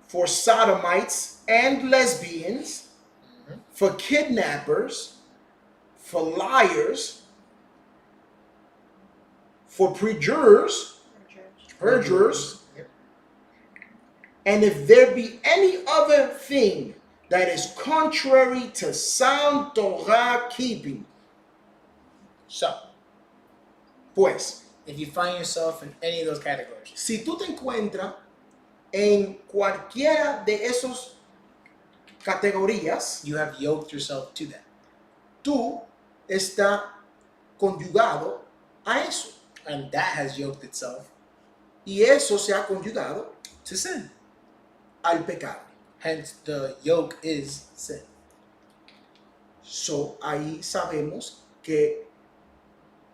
Speaker 1: for sodomites and lesbians, for kidnappers, for liars, for perjurers, perjurers,
Speaker 2: Yep.
Speaker 1: and if there be any other thing that is contrary to sound Torah keeping.
Speaker 2: So,
Speaker 1: Pues,
Speaker 2: if you find yourself in any of those categories,
Speaker 1: si tú te encuentras en cualquiera de esas categorías,
Speaker 2: you have yoked yourself to that.
Speaker 1: tú estás conyugado a eso.
Speaker 2: And that has yoked itself
Speaker 1: Y eso se ha conyugado
Speaker 2: to sin.
Speaker 1: al pecado.
Speaker 2: Hence, the yoke is sin.
Speaker 1: So, ahí sabemos que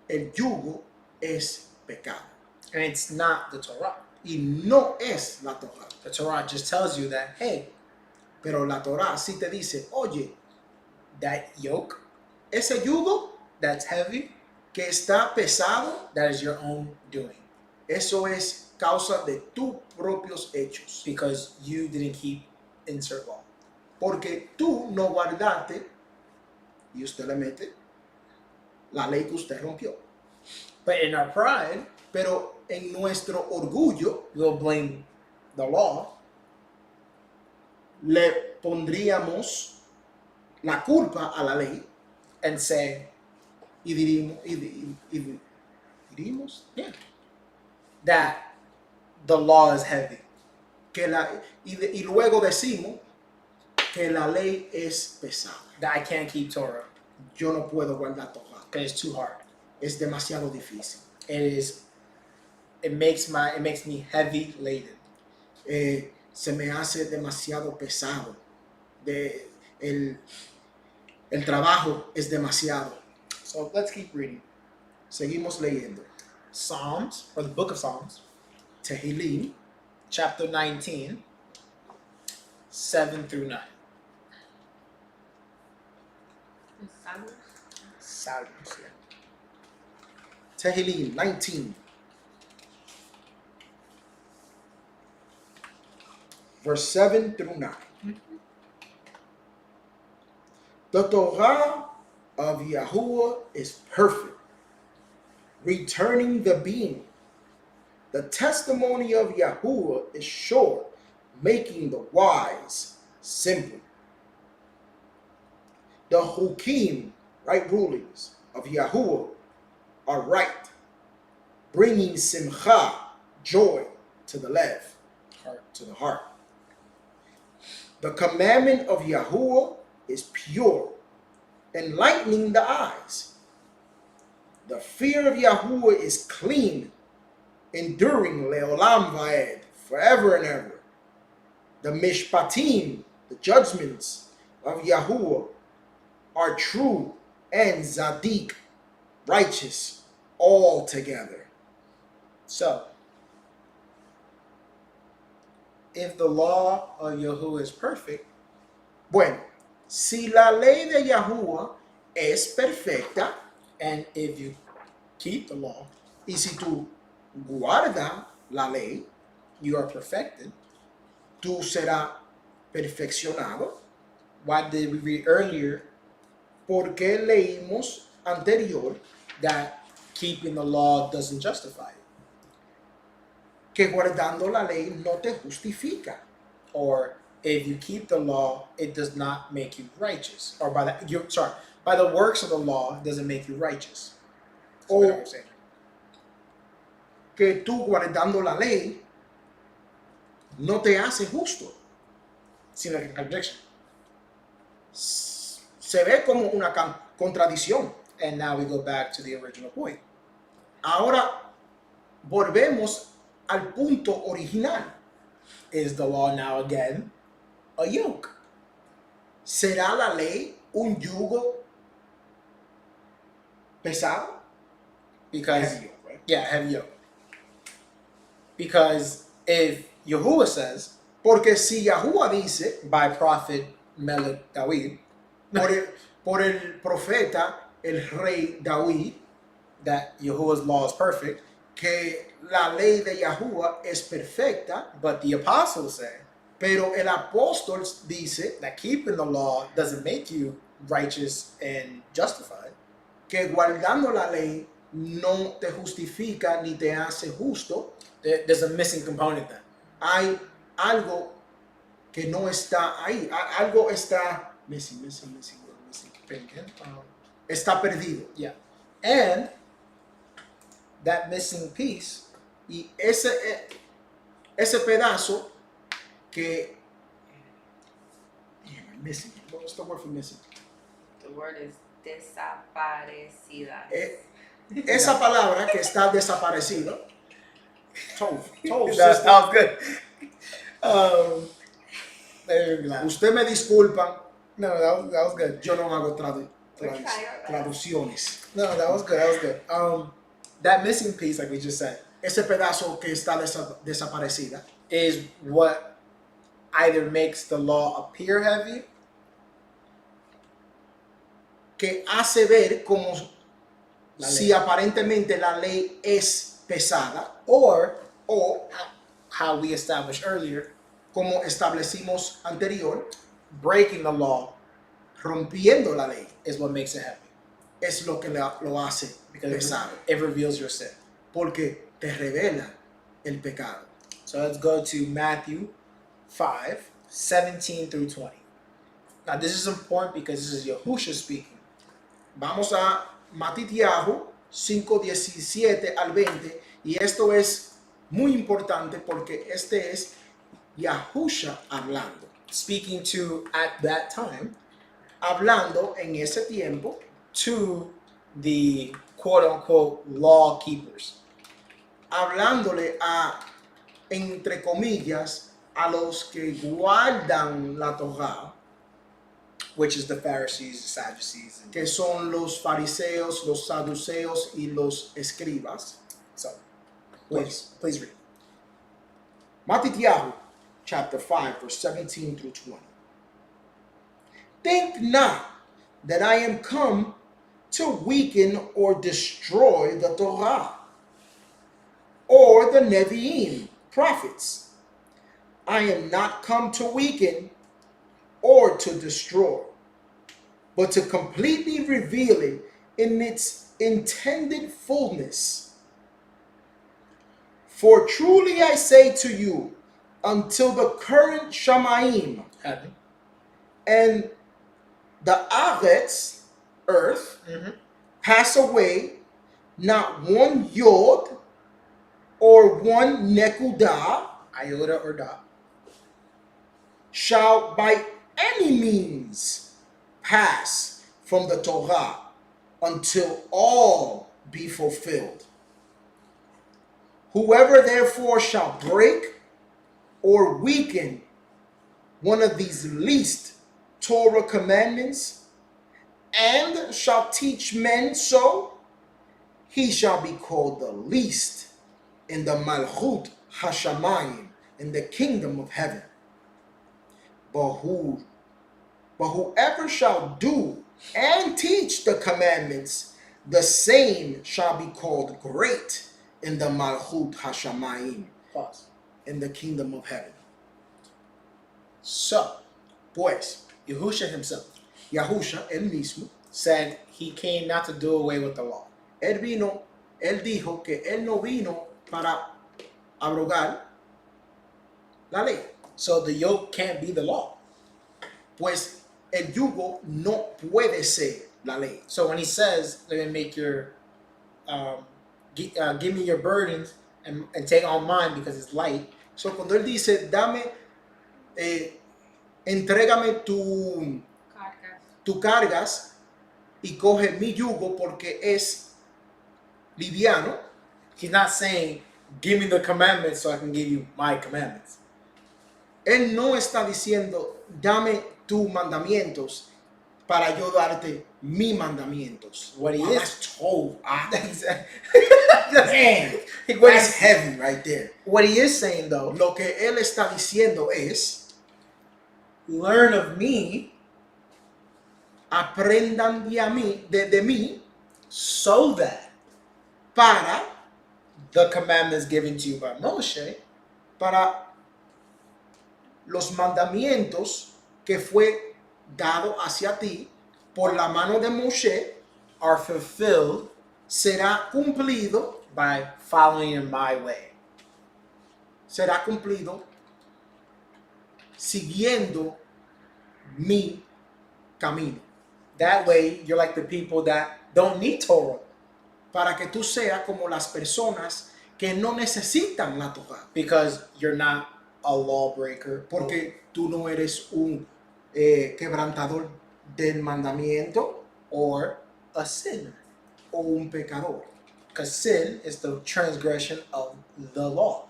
Speaker 1: el yugo es pecado.
Speaker 2: And it's not the Torah.
Speaker 1: Y no es la Torah.
Speaker 2: The Torah just tells you that, hey,
Speaker 1: Pero la Torah sí te dice, oye,
Speaker 2: that yoke
Speaker 1: ese yugo
Speaker 2: that's heavy,
Speaker 1: que está pesado,
Speaker 2: that is your own doing.
Speaker 1: eso es causa de tus propios hechos.
Speaker 2: Because you didn't keep insert law.
Speaker 1: Porque tú no guardaste, y usted le mete, la ley que usted rompió.
Speaker 2: But in our pride,
Speaker 1: Pero en nuestro orgullo
Speaker 2: we'll blame the law
Speaker 1: le pondríamos la culpa a la ley
Speaker 2: and say,
Speaker 1: y diríamos
Speaker 2: yeah, that the law is heavy.
Speaker 1: y luego decimos que la ley es pesada.
Speaker 2: That I can't keep Torah
Speaker 1: Yo no puedo guardar Torah.
Speaker 2: because it's too hard.
Speaker 1: Es demasiado difícil.
Speaker 2: It makes me heavy laden.
Speaker 1: Se me hace demasiado pesado. El trabajo es demasiado.
Speaker 2: So let's keep reading.
Speaker 1: Seguimos leyendo.
Speaker 2: Psalms, or the book of Psalms,
Speaker 1: Tehilim,
Speaker 2: chapter 19, 7 through 9.
Speaker 3: Salmos.
Speaker 2: Psalms, yeah.
Speaker 1: Tehilim 19. Verse 7 through 9. The Torah of Yahuwah is perfect, returning the being. The testimony of Yahuwah is sure, making the wise simple. The hukim, right rulings, of Yahuwah are right, bringing simcha, joy, to the lev, heart, to the heart. The commandment of Yahuwah is pure, enlightening the eyes. The fear of Yahuwah is clean, enduring leolam vaed, forever and ever. The mishpatim, the judgments of Yahuwah, are true and zadik, righteous, all together.
Speaker 2: So, if the law of Yahuwah is perfect,
Speaker 1: Bueno, si la ley de Yahuwah es perfecta,
Speaker 2: and if you keep the law,
Speaker 1: y si tú guardas la ley,
Speaker 2: you are perfected.
Speaker 1: tú serás perfeccionado.
Speaker 2: Why did we read earlier
Speaker 1: Porque leímos anterior
Speaker 2: that keeping the law doesn't justify it?
Speaker 1: que guardando la ley no te justifica.
Speaker 2: Or if you keep the law, it does not make you righteous. Or by the works of the law, it doesn't make you righteous. That's what I'm saying.
Speaker 1: Que tú guardando la ley no te hace justo.
Speaker 2: Seems like a contradiction.
Speaker 1: Se ve como una contradicción.
Speaker 2: And now we go back to the original point.
Speaker 1: Ahora volvemos al punto original.
Speaker 2: Is the law now again a yoke?
Speaker 1: ¿Será la ley un yugo pesado?
Speaker 2: Because
Speaker 1: Heavy yoke, right?
Speaker 2: yeah, heavy yoke. Because if Yahuwah says
Speaker 1: Porque si Yahuwah dice
Speaker 2: by prophet Melech David
Speaker 1: por el profeta, el rey David,
Speaker 2: that Yahuwah's law is perfect,
Speaker 1: que la ley de Yahuwah es perfecta,
Speaker 2: but the apostles say
Speaker 1: pero el apóstol dice
Speaker 2: that keeping the law doesn't make you righteous and justified,
Speaker 1: que guardando la ley no te justifica ni te hace justo.
Speaker 2: There's a missing component then.
Speaker 1: Hay algo que no está ahí. Algo está missing. Está perdido.
Speaker 2: Yeah. And that missing piece
Speaker 1: Y ese pedazo que missing. What's the word for missing?
Speaker 3: The word is desaparecidas.
Speaker 1: Esa palabra que está desaparecida. Tov,
Speaker 2: that
Speaker 1: sister.
Speaker 2: sounds good. There we go.
Speaker 1: Usted me disculpa,
Speaker 2: No, that was good.
Speaker 1: yo no hago
Speaker 3: We're trying our best.
Speaker 1: traducciones.
Speaker 2: No, that was good. That was good. That missing piece, like we just said,
Speaker 1: Ese pedazo que está desaparecida
Speaker 2: is what either makes the law appear heavy
Speaker 1: que hace ver como
Speaker 2: La
Speaker 1: si
Speaker 2: ley.
Speaker 1: aparentemente la ley es pesada
Speaker 2: or
Speaker 1: o
Speaker 2: how we established earlier,
Speaker 1: como establecimos anterior,
Speaker 2: breaking the law
Speaker 1: rompiendo la ley
Speaker 2: is what makes it heavy
Speaker 1: es lo que lo hace
Speaker 2: because
Speaker 1: pesado,
Speaker 2: it reveals your sin.
Speaker 1: porque te revela el pecado.
Speaker 2: So let's go to Matthew 5:17 through 20. Now this is important because this is Yahusha speaking.
Speaker 1: Vamos a Matitiahu 5:17 al 20 y esto es muy importante porque este es Yahusha hablando.
Speaker 2: Speaking to, at that time,
Speaker 1: Hablando en ese tiempo
Speaker 2: to the quote-unquote law keepers.
Speaker 1: hablándole a, entre comillas, a los que guardan la Torah,
Speaker 2: Which is the Pharisees, the Sadducees.
Speaker 1: que son los fariseos, los saduceos y los escribas.
Speaker 2: So, please read.
Speaker 1: Matitiahu, chapter 5, verse 17 through 20. Think not that I am come to weaken or destroy the Torah or the Nevi'im, prophets. I am not come to weaken or to destroy, but to completely reveal it in its intended fullness. For truly I say to you, until the current Shamayim
Speaker 2: Heavy.
Speaker 1: and the Aretz, earth, pass away, not one yod or one nekudah
Speaker 2: Iota or dot.
Speaker 1: shall by any means pass from the Torah until all be fulfilled. Whoever therefore shall break or weaken one of these least Torah commandments and shall teach men so, he shall be called the least in the Malchut Hashamayim, in the kingdom of heaven. But whoever shall do and teach the commandments, the same shall be called great in the Malchut Hashamayim,
Speaker 2: Pause.
Speaker 1: in the kingdom of heaven.
Speaker 2: So,
Speaker 1: Pues,
Speaker 2: Yahusha himself
Speaker 1: Yahusha, él mismo,
Speaker 2: said he came not to do away with the law.
Speaker 1: él dijo que él no vino para abrogar la ley.
Speaker 2: So the yoke can't be the law.
Speaker 1: Pues el yugo no puede ser la ley.
Speaker 2: So when he says, let me make your, give me your burdens and take on mine because it's light.
Speaker 1: So cuando él dice, entrégame tu cargas y coge mi yugo porque es liviano.
Speaker 2: He's not saying, give me the commandments so I can give you my commandments.
Speaker 1: Él no está diciendo, dame tus mandamientos para yo darte mis mandamientos.
Speaker 2: What he
Speaker 1: Wow,
Speaker 2: is-
Speaker 1: that's told.
Speaker 2: Man,
Speaker 1: That's heavy right there.
Speaker 2: what he is saying though,
Speaker 1: Lo que él está diciendo es,
Speaker 2: learn of me
Speaker 1: aprendan de mí
Speaker 2: so that
Speaker 1: para
Speaker 2: the commandments given to you by Moshe
Speaker 1: para los mandamientos que fue dado hacia ti por la mano de Moshe
Speaker 2: are fulfilled
Speaker 1: será cumplido,
Speaker 2: by following in my way.
Speaker 1: será cumplido siguiendo mi camino.
Speaker 2: That way, you're like the people that don't need Torah,
Speaker 1: Para que tú seas como las personas que no necesitan la Torah.
Speaker 2: because you're not a lawbreaker.
Speaker 1: Porque tú no eres un quebrantador del mandamiento
Speaker 2: Or a sinner.
Speaker 1: o un pecador.
Speaker 2: Because sin is the transgression of the law.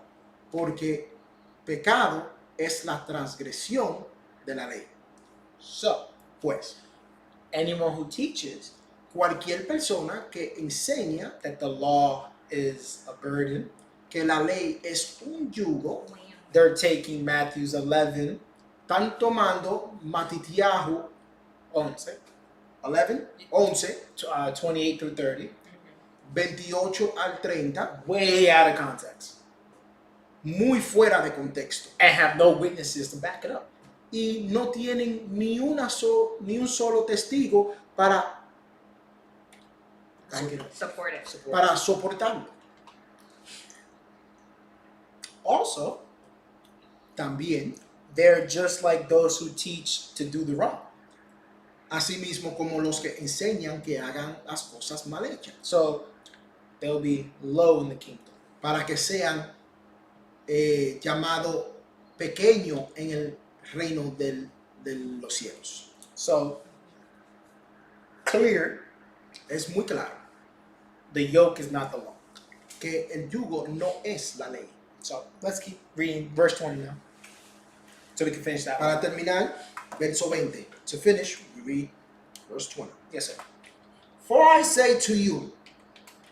Speaker 1: Porque pecado es la transgresión de la ley.
Speaker 2: So,
Speaker 1: Pues,
Speaker 2: anyone who teaches
Speaker 1: cualquier persona que enseña
Speaker 2: that the law is a burden,
Speaker 1: que la ley es un yugo,
Speaker 2: they're taking Matthew's 11,
Speaker 1: están tomando Matitiahu
Speaker 2: 11,
Speaker 1: 11,
Speaker 2: 28 through 30,
Speaker 1: 28 al 30,
Speaker 2: way out of context,
Speaker 1: muy fuera de contexto.
Speaker 2: and have no witnesses to back it up.
Speaker 1: Y no tienen ni un solo testigo para
Speaker 3: Support it.
Speaker 1: para soportarlo.
Speaker 2: Also,
Speaker 1: También,
Speaker 2: they're just like those who teach to do the wrong.
Speaker 1: asimismo como los que enseñan que hagan las cosas mal hechas,
Speaker 2: So, they'll be low in the kingdom.
Speaker 1: para que sean llamados pequeños en el reino de los cielos.
Speaker 2: So, clear,
Speaker 1: Es muy claro
Speaker 2: the yoke is not the law.
Speaker 1: que el yugo no es la ley.
Speaker 2: So, let's keep reading verse 20 now, so we can finish that one.
Speaker 1: Para terminar, verso 20. To finish, we read verse 20.
Speaker 2: Yes, sir.
Speaker 1: For I say to you,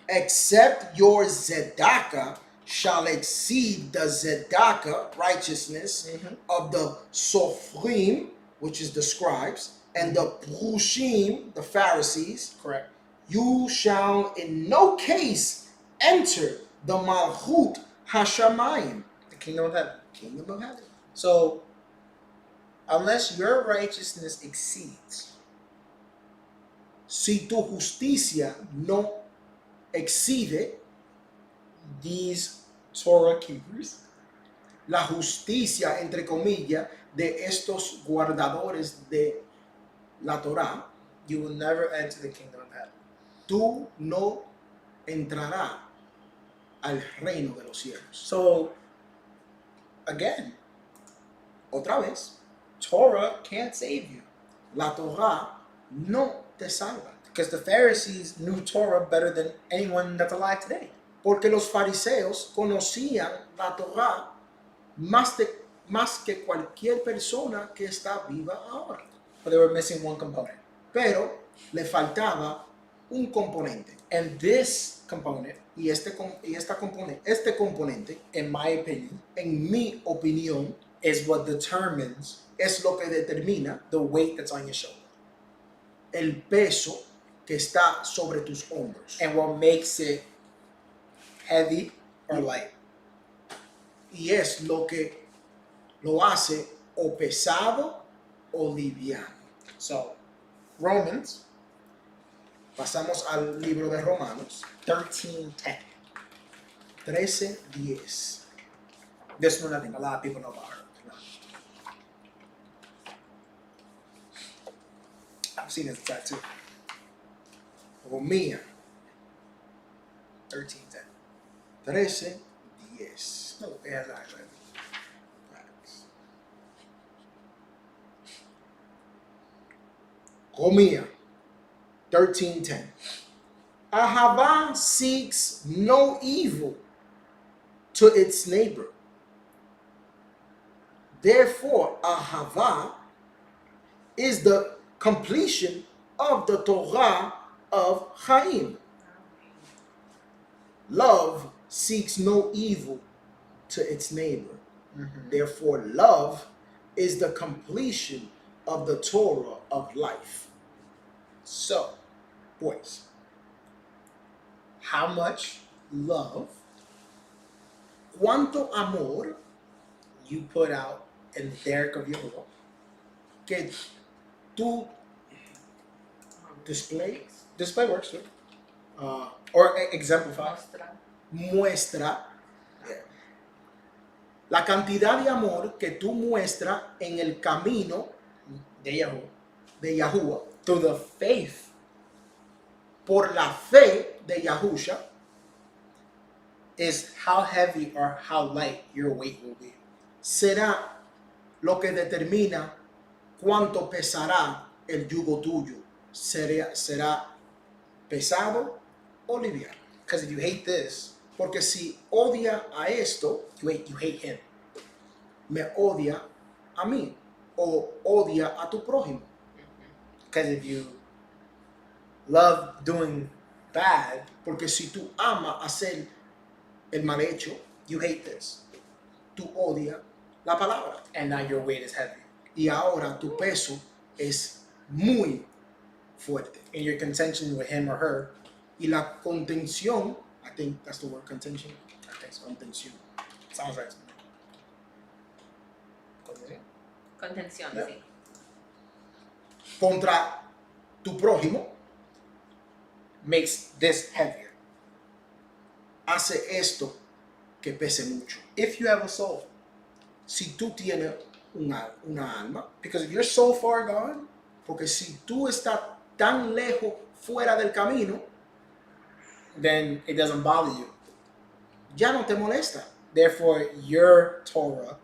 Speaker 1: except your tzedakah shall exceed the tzedakah, righteousness, of the Sophrim, which is the scribes, and the Prushim, the Pharisees,
Speaker 2: Correct.
Speaker 1: you shall in no case enter the Malchut Hashamayim,
Speaker 2: The kingdom of heaven.
Speaker 1: kingdom of heaven.
Speaker 2: So, unless your righteousness exceeds
Speaker 1: Si tu justicia no exceede
Speaker 2: these Torah keepers,
Speaker 1: la justicia, entre comillas, de estos guardadores de la Torah,
Speaker 2: you will never enter the kingdom of heaven.
Speaker 1: tú no entrarás al reino de los cielos.
Speaker 2: So, again,
Speaker 1: Otra vez,
Speaker 2: Torah can't save you,
Speaker 1: la Torah no te salva.
Speaker 2: because the Pharisees knew Torah better than anyone that's alive today.
Speaker 1: Porque los fariseos conocían la Torah más que cualquier persona que está viva ahora.
Speaker 2: But they were missing one component.
Speaker 1: Pero le faltaba un componente.
Speaker 2: And this component,
Speaker 1: Y este componente,
Speaker 2: in my opinion,
Speaker 1: en mi opinión,
Speaker 2: is what determines
Speaker 1: es lo que determina
Speaker 2: the weight that's on your shoulder,
Speaker 1: el peso que está sobre tus hombros.
Speaker 2: and what makes it heavy or light.
Speaker 1: Y es lo que lo hace o pesado o liviano.
Speaker 2: So, Romans
Speaker 1: Pasamos al libro de Romanos
Speaker 2: 13:10.
Speaker 1: 13:10.
Speaker 2: This one I think a lot of people know about her. I've seen this tattoo.
Speaker 1: Romía
Speaker 2: 13:10.
Speaker 1: 13:10.
Speaker 2: No, it has eyes, right?
Speaker 1: Romía 13:10. Ahavah seeks no evil to its neighbor. Therefore, Ahavah is the completion of the Torah of Chaim. Love seeks no evil to its neighbor. Therefore, love is the completion of the Torah of life.
Speaker 2: So,
Speaker 1: Pues,
Speaker 2: how much love
Speaker 1: cuánto amor
Speaker 2: you put out in the derrick of your world
Speaker 1: que tú display
Speaker 2: display works too. Or exemplify.
Speaker 1: muestra la cantidad de amor que tú muestras en el camino
Speaker 2: De Yahuwah.
Speaker 1: de Yahuwah
Speaker 2: Through the faith
Speaker 1: por la fe de Yahusha
Speaker 2: is how heavy or how light your weight will be.
Speaker 1: será lo que determina cuánto pesará el yugo tuyo. Será pesado o liviano.
Speaker 2: Because if you hate this,
Speaker 1: Porque si odia a esto,
Speaker 2: you hate him.
Speaker 1: me odia a mí o odia a tu prójimo.
Speaker 2: Because if you love doing bad,
Speaker 1: Porque si tú amas hacer el mal hecho,
Speaker 2: you hate this.
Speaker 1: tú odias la palabra.
Speaker 2: And now your weight is heavy.
Speaker 1: Y ahora tu peso es muy fuerte.
Speaker 2: In your contention with him or her,
Speaker 1: Y la contención, I think that's the word, contention.
Speaker 2: I think so.
Speaker 1: Contención.
Speaker 2: Sounds right to me.
Speaker 3: Contención,
Speaker 2: Yeah.
Speaker 3: sí.
Speaker 1: Contra tu prójimo
Speaker 2: Makes this heavier.
Speaker 1: hace esto que pese mucho.
Speaker 2: If you have a soul,
Speaker 1: Si tú tienes una alma,
Speaker 2: because if you're so far gone,
Speaker 1: porque si tú estás tan lejos fuera del camino,
Speaker 2: then it doesn't bother you.
Speaker 1: ya no te molesta.
Speaker 2: Therefore, your Torah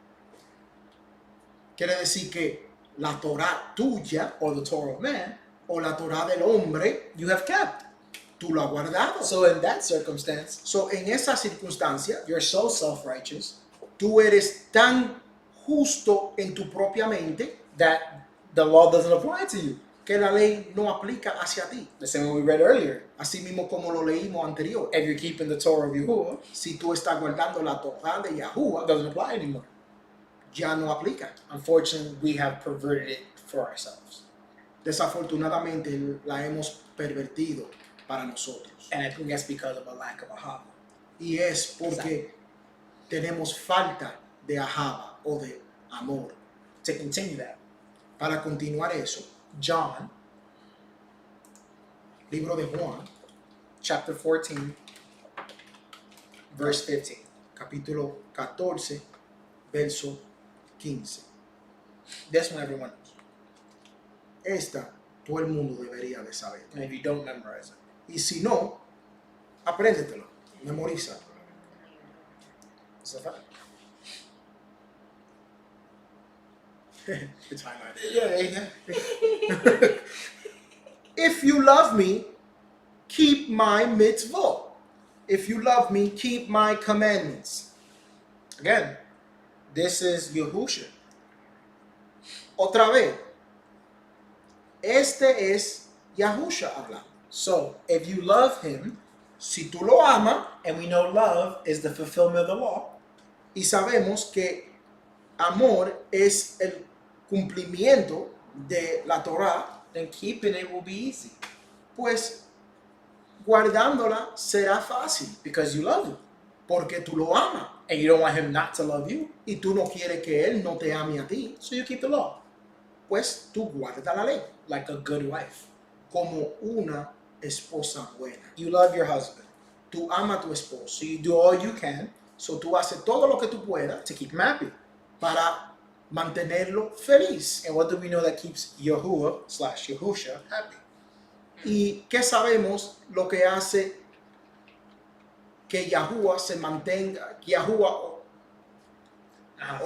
Speaker 1: Quiere decir que la Torah tuya
Speaker 2: or the Torah of man,
Speaker 1: o la Torah del hombre,
Speaker 2: you have kept.
Speaker 1: tú lo has guardado.
Speaker 2: So in that circumstance,
Speaker 1: So, en esa circunstancia,
Speaker 2: you're so self-righteous
Speaker 1: tú eres tan justo en tu propia mente
Speaker 2: that the law doesn't apply to you.
Speaker 1: que la ley no aplica hacia ti.
Speaker 2: The same way we read earlier.
Speaker 1: Así mismo como lo leímos anterior.
Speaker 2: If you're keeping the Torah of Yahuwah,
Speaker 1: Si tú estás guardando la Torah de
Speaker 2: it
Speaker 1: Yahuwah,
Speaker 2: doesn't apply anymore.
Speaker 1: ya no aplica.
Speaker 2: Unfortunately, we have perverted it for ourselves.
Speaker 1: Desafortunadamente la hemos pervertido para nosotros.
Speaker 2: And I think that's because of a lack of Ahavah.
Speaker 1: Y es porque tenemos falta de Ahavah o de amor.
Speaker 2: To continue that,
Speaker 1: Para continuar eso,
Speaker 2: John
Speaker 1: libro de Juan,
Speaker 2: chapter 14, verse 15.
Speaker 1: capítulo 14, verso 15.
Speaker 2: This one everyone knows.
Speaker 1: Esta todo el mundo debería de saber.
Speaker 2: And if you don't memorize it,
Speaker 1: Y si no, apréndetelo, memoriza.
Speaker 2: it's a fact.
Speaker 1: It's highlighted.
Speaker 2: Yeah.
Speaker 1: If you love me, keep my mitzvot. If you love me, keep my commandments.
Speaker 2: Again, this is Yahusha.
Speaker 1: Otra vez, este es Yahusha hablando.
Speaker 2: So, if you love him,
Speaker 1: Si tú lo amas,
Speaker 2: and we know love is the fulfillment of the law,
Speaker 1: y sabemos que amor es el cumplimiento de la Torah,
Speaker 2: then keeping it will be easy
Speaker 1: pues guardándola será fácil,
Speaker 2: because you love him.
Speaker 1: porque tú lo amas
Speaker 2: And you don't want him not to love you,
Speaker 1: y tú no quieres que él no te ame a ti,
Speaker 2: so you keep the law
Speaker 1: pues tú guardas la ley
Speaker 2: like a good wife.
Speaker 1: como una esposa buena.
Speaker 2: You love your husband,
Speaker 1: Tú amas a tu esposo,
Speaker 2: so you do all you can
Speaker 1: so tú haces todo lo que tú puedas
Speaker 2: to keep him happy.
Speaker 1: para mantenerlo feliz.
Speaker 2: And what do we know that keeps Yahuwah/Yahusha happy?
Speaker 1: ¿Y qué sabemos lo que hace que Yahuwah se mantenga, Yahuwah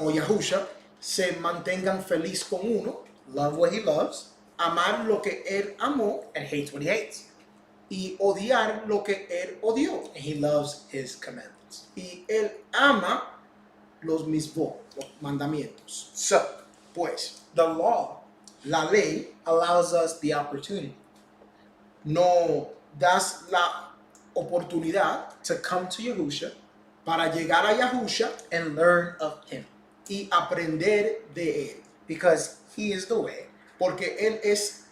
Speaker 1: o Yahusha se mantengan feliz con uno?
Speaker 2: Love what he loves
Speaker 1: Amar lo que él amó
Speaker 2: and hates what he hates.
Speaker 1: y odiar lo que él odió.
Speaker 2: And he loves his commandments.
Speaker 1: Y él ama los mismos, los mandamientos.
Speaker 2: So,
Speaker 1: Pues
Speaker 2: the law
Speaker 1: la ley
Speaker 2: allows us the opportunity
Speaker 1: no das la oportunidad
Speaker 2: to come to Yahusha
Speaker 1: para llegar a Yahusha
Speaker 2: and learn of him
Speaker 1: y aprender de él.
Speaker 2: because he is the way,
Speaker 1: Porque él es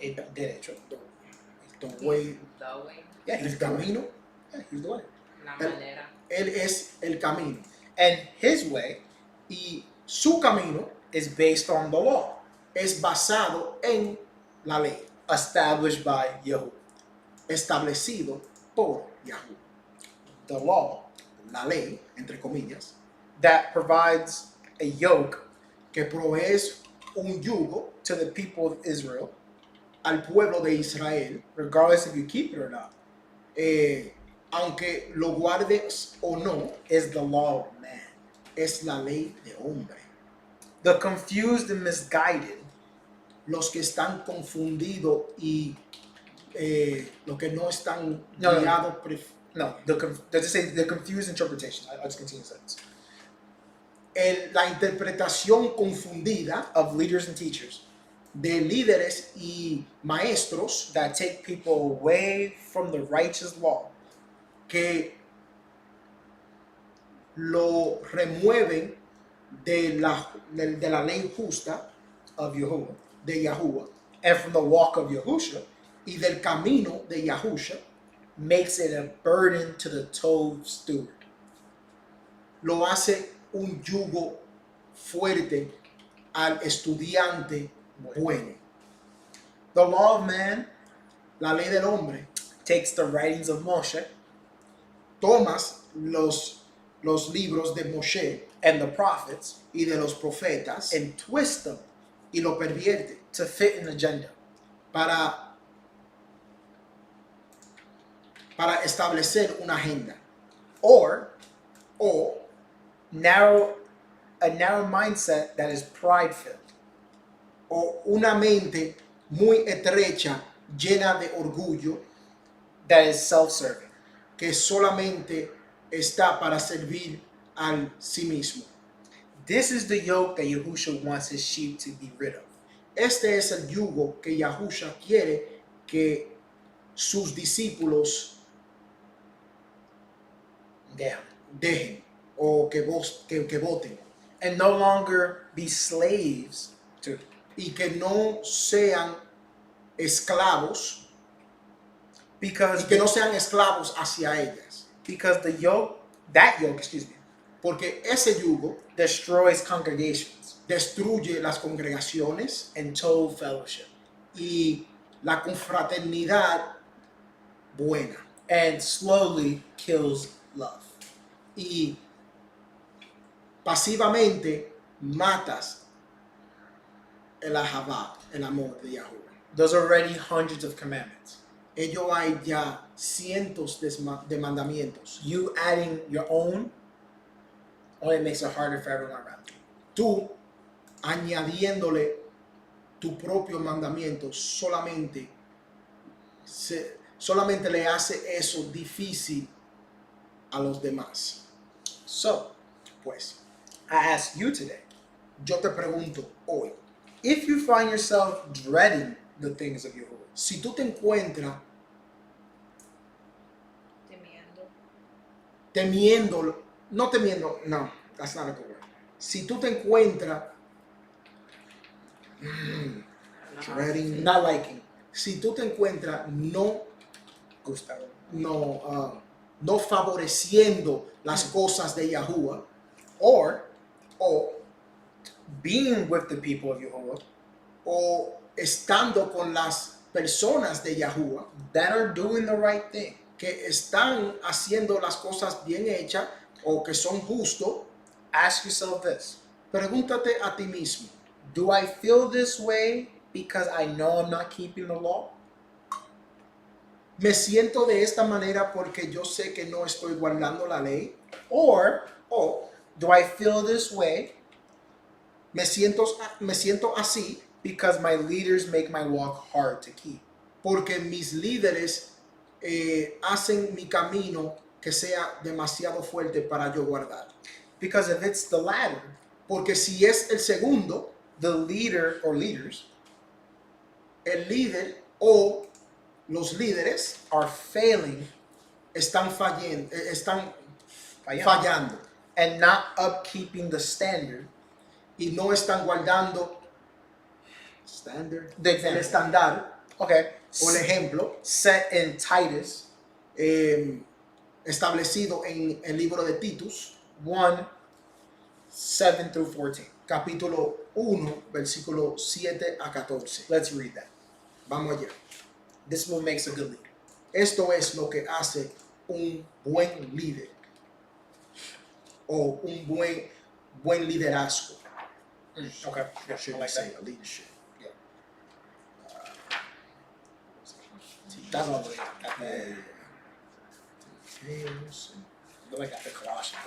Speaker 2: el derecho.
Speaker 1: the way,
Speaker 3: The way,
Speaker 2: Yeah,
Speaker 1: el
Speaker 2: he's the way.
Speaker 1: camino.
Speaker 2: Yeah, he's the way.
Speaker 3: la
Speaker 1: El-
Speaker 3: manera.
Speaker 1: Él es el camino.
Speaker 2: And his way
Speaker 1: Y su camino
Speaker 2: is based on the law
Speaker 1: es basado en la ley.
Speaker 2: established by Yahuwah.
Speaker 1: establecido por Yahuwah.
Speaker 2: The law
Speaker 1: La ley, entre comillas,
Speaker 2: that provides a yoke
Speaker 1: que provee un yugo
Speaker 2: to the people of Israel,
Speaker 1: al pueblo de Israel,
Speaker 2: regardless if you keep it or not,
Speaker 1: aunque lo guardes o no,
Speaker 2: is the law of man.
Speaker 1: es la ley de hombre.
Speaker 2: The confused and misguided
Speaker 1: Los que están confundidos y los que no están
Speaker 2: No, no.
Speaker 1: guiados,
Speaker 2: No, let's just say the confused interpretation. I'll just continue the sentence.
Speaker 1: la interpretación confundida
Speaker 2: Of leaders and teachers
Speaker 1: de líderes y maestros
Speaker 2: that take people away from the righteous law,
Speaker 1: que lo remueven de la ley justa
Speaker 2: of Yahuwah,
Speaker 1: de Yahuwah
Speaker 2: and from the walk of Yahusha,
Speaker 1: y del camino de Yahusha,
Speaker 2: makes it a burden to the Tov steward.
Speaker 1: lo hace un yugo fuerte al estudiante bueno.
Speaker 2: The law of man
Speaker 1: La ley del hombre,
Speaker 2: takes the writings of Moshe
Speaker 1: tomas los libros de Moshe
Speaker 2: and the prophets
Speaker 1: y de los profetas
Speaker 2: and twist them
Speaker 1: y lo pervierte
Speaker 2: to fit an agenda.
Speaker 1: para establecer una agenda
Speaker 2: Or
Speaker 1: o
Speaker 2: a narrow mindset that is pride-filled.
Speaker 1: una mente muy estrecha, llena de orgullo,
Speaker 2: That is self-serving.
Speaker 1: que solamente está para servir al sí mismo.
Speaker 2: This is the yoke that Yahusha wants his sheep to be rid of.
Speaker 1: Este es el yugo que Yahusha quiere que sus discípulos dejen o que voten
Speaker 2: And no longer be slaves to.
Speaker 1: y que no sean esclavos
Speaker 2: Because
Speaker 1: y que no sean esclavos hacia ellas,
Speaker 2: that yoke,
Speaker 1: porque ese yugo
Speaker 2: destroys congregations
Speaker 1: destruye las congregaciones
Speaker 2: and Tov fellowship,
Speaker 1: y la confraternidad buena
Speaker 2: and slowly kills love.
Speaker 1: y pasivamente matas el Ahavah, el amor de Yahuwah.
Speaker 2: There's already hundreds of commandments.
Speaker 1: Ello hay ya cientos de mandamientos.
Speaker 2: You adding your own only makes it harder for everyone around you.
Speaker 1: Tú añadiéndole tu propio mandamiento solamente le hace eso difícil a los demás.
Speaker 2: So,
Speaker 1: Pues
Speaker 2: I ask you today,
Speaker 1: yo te pregunto hoy,
Speaker 2: if you find yourself dreading the things of Yahuwah,
Speaker 1: si tú te encuentras no, that's not a good word. Si tú te encuentras dreading,
Speaker 2: not liking,
Speaker 1: si tú te encuentras no
Speaker 2: Gustavo,
Speaker 1: favoreciendo las cosas de Yahuwah, o
Speaker 2: being with the people of Yahuwah
Speaker 1: o estando con las personas de Yahuwah
Speaker 2: that are doing the right thing,
Speaker 1: que están haciendo las cosas bien hechas o que son justos,
Speaker 2: ask yourself this:
Speaker 1: pregúntate a ti mismo,
Speaker 2: do I feel this way because I know I'm not keeping the law?
Speaker 1: ¿me siento de esta manera porque yo sé que no estoy guardando la ley?
Speaker 2: Or
Speaker 1: ¿O
Speaker 2: do I feel this way
Speaker 1: me siento así
Speaker 2: because my leaders make my walk hard to keep?
Speaker 1: porque mis líderes hacen mi camino que sea demasiado fuerte para yo guardar?
Speaker 2: Because if it's the latter,
Speaker 1: Porque si es el segundo,
Speaker 2: the leader or leaders
Speaker 1: el líder o los líderes
Speaker 2: are failing
Speaker 1: están fallando
Speaker 2: and not upkeeping the standard,
Speaker 1: y no están guardando
Speaker 2: the
Speaker 1: el
Speaker 2: example.
Speaker 1: estándar
Speaker 2: Okay,
Speaker 1: o el ejemplo
Speaker 2: set in Titus
Speaker 1: establecido en el libro de Titus,
Speaker 2: 1:7-14.
Speaker 1: capítulo 1, versículo 7 a 14.
Speaker 2: Let's read that.
Speaker 1: Vamos allá.
Speaker 2: This is what makes a good leader.
Speaker 1: Esto es lo que hace un buen líder o un buen liderazgo.
Speaker 2: Okay.
Speaker 1: I should
Speaker 2: I like
Speaker 1: say
Speaker 2: that.
Speaker 1: a leadership. Yeah.
Speaker 2: That's all the way. Look like that the Colossians.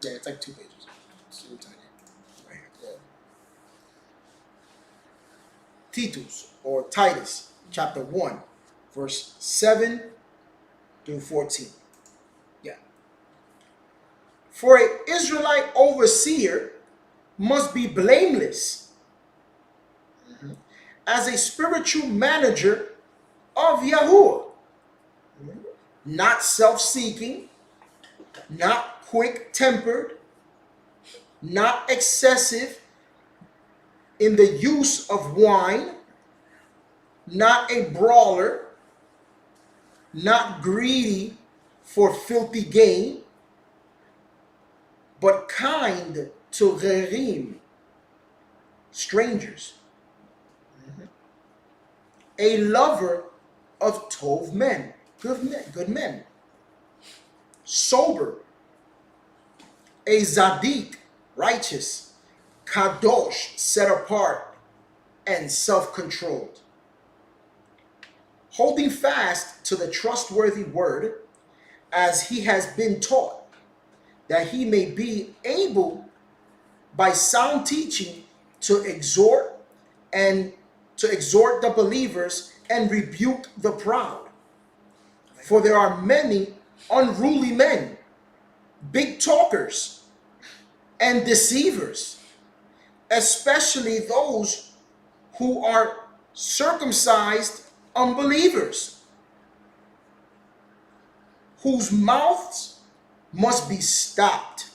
Speaker 2: Yeah, it's like 2 pages. It's really tiny.
Speaker 1: Right here.
Speaker 2: Yeah.
Speaker 1: Titus or Titus chapter 1 verse 7 through 14.
Speaker 2: Yeah.
Speaker 1: For an Israelite overseer must be blameless as a spiritual manager of Yahuwah, not self-seeking, not quick-tempered, not excessive in the use of wine, not a brawler, not greedy for filthy gain, but kind to Gerim, strangers, a lover of Tov men, good men, sober, a Zadik, righteous, Kadosh, set apart, and self-controlled, holding fast to the trustworthy word as he has been taught, that he may be able by sound teaching to exhort the believers and rebuke the proud. For there are many unruly men, big talkers, and deceivers, especially those who are circumcised unbelievers, whose mouths must be stopped,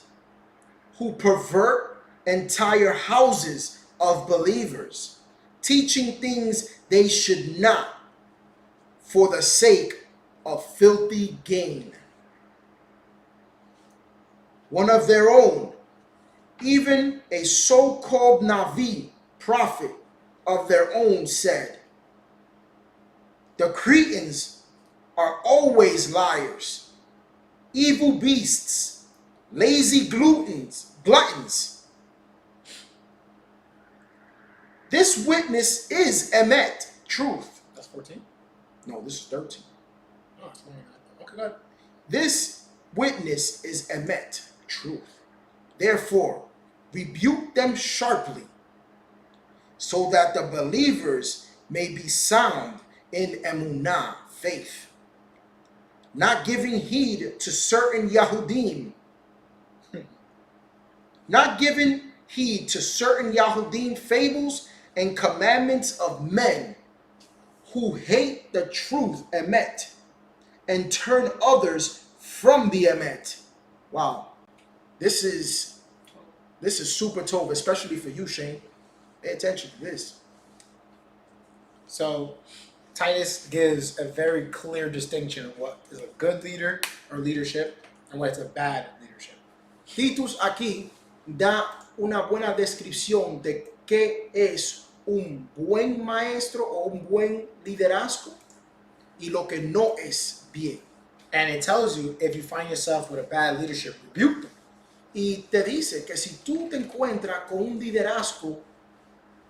Speaker 1: who pervert entire houses of believers, teaching things they should not, for the sake of filthy gain. One of their own, even a so-called Navi, prophet of their own, said, the Cretans are always liars, evil beasts, lazy gluttons. This witness is emet, truth.
Speaker 2: That's 14?
Speaker 1: No, this is 13.
Speaker 2: Oh, it's only 9. Okay, good.
Speaker 1: This witness is emet, truth. Therefore, rebuke them sharply, so that the believers may be sound in emunah, faith, not giving heed to certain Yahudim, fables and commandments of men who hate the truth, emet, and turn others from the emet. Wow, this is super tov, especially for you, Shane. Pay attention to this.
Speaker 2: So, Titus gives a very clear distinction of what is a good leader or leadership and what is a bad leadership.
Speaker 1: Titus aquí da una buena descripción de qué es un buen maestro o un buen liderazgo y lo que no es bien.
Speaker 2: And it tells you if you find yourself with a bad leadership, rebuke them.
Speaker 1: Y te dice que si tú te encuentras con un liderazgo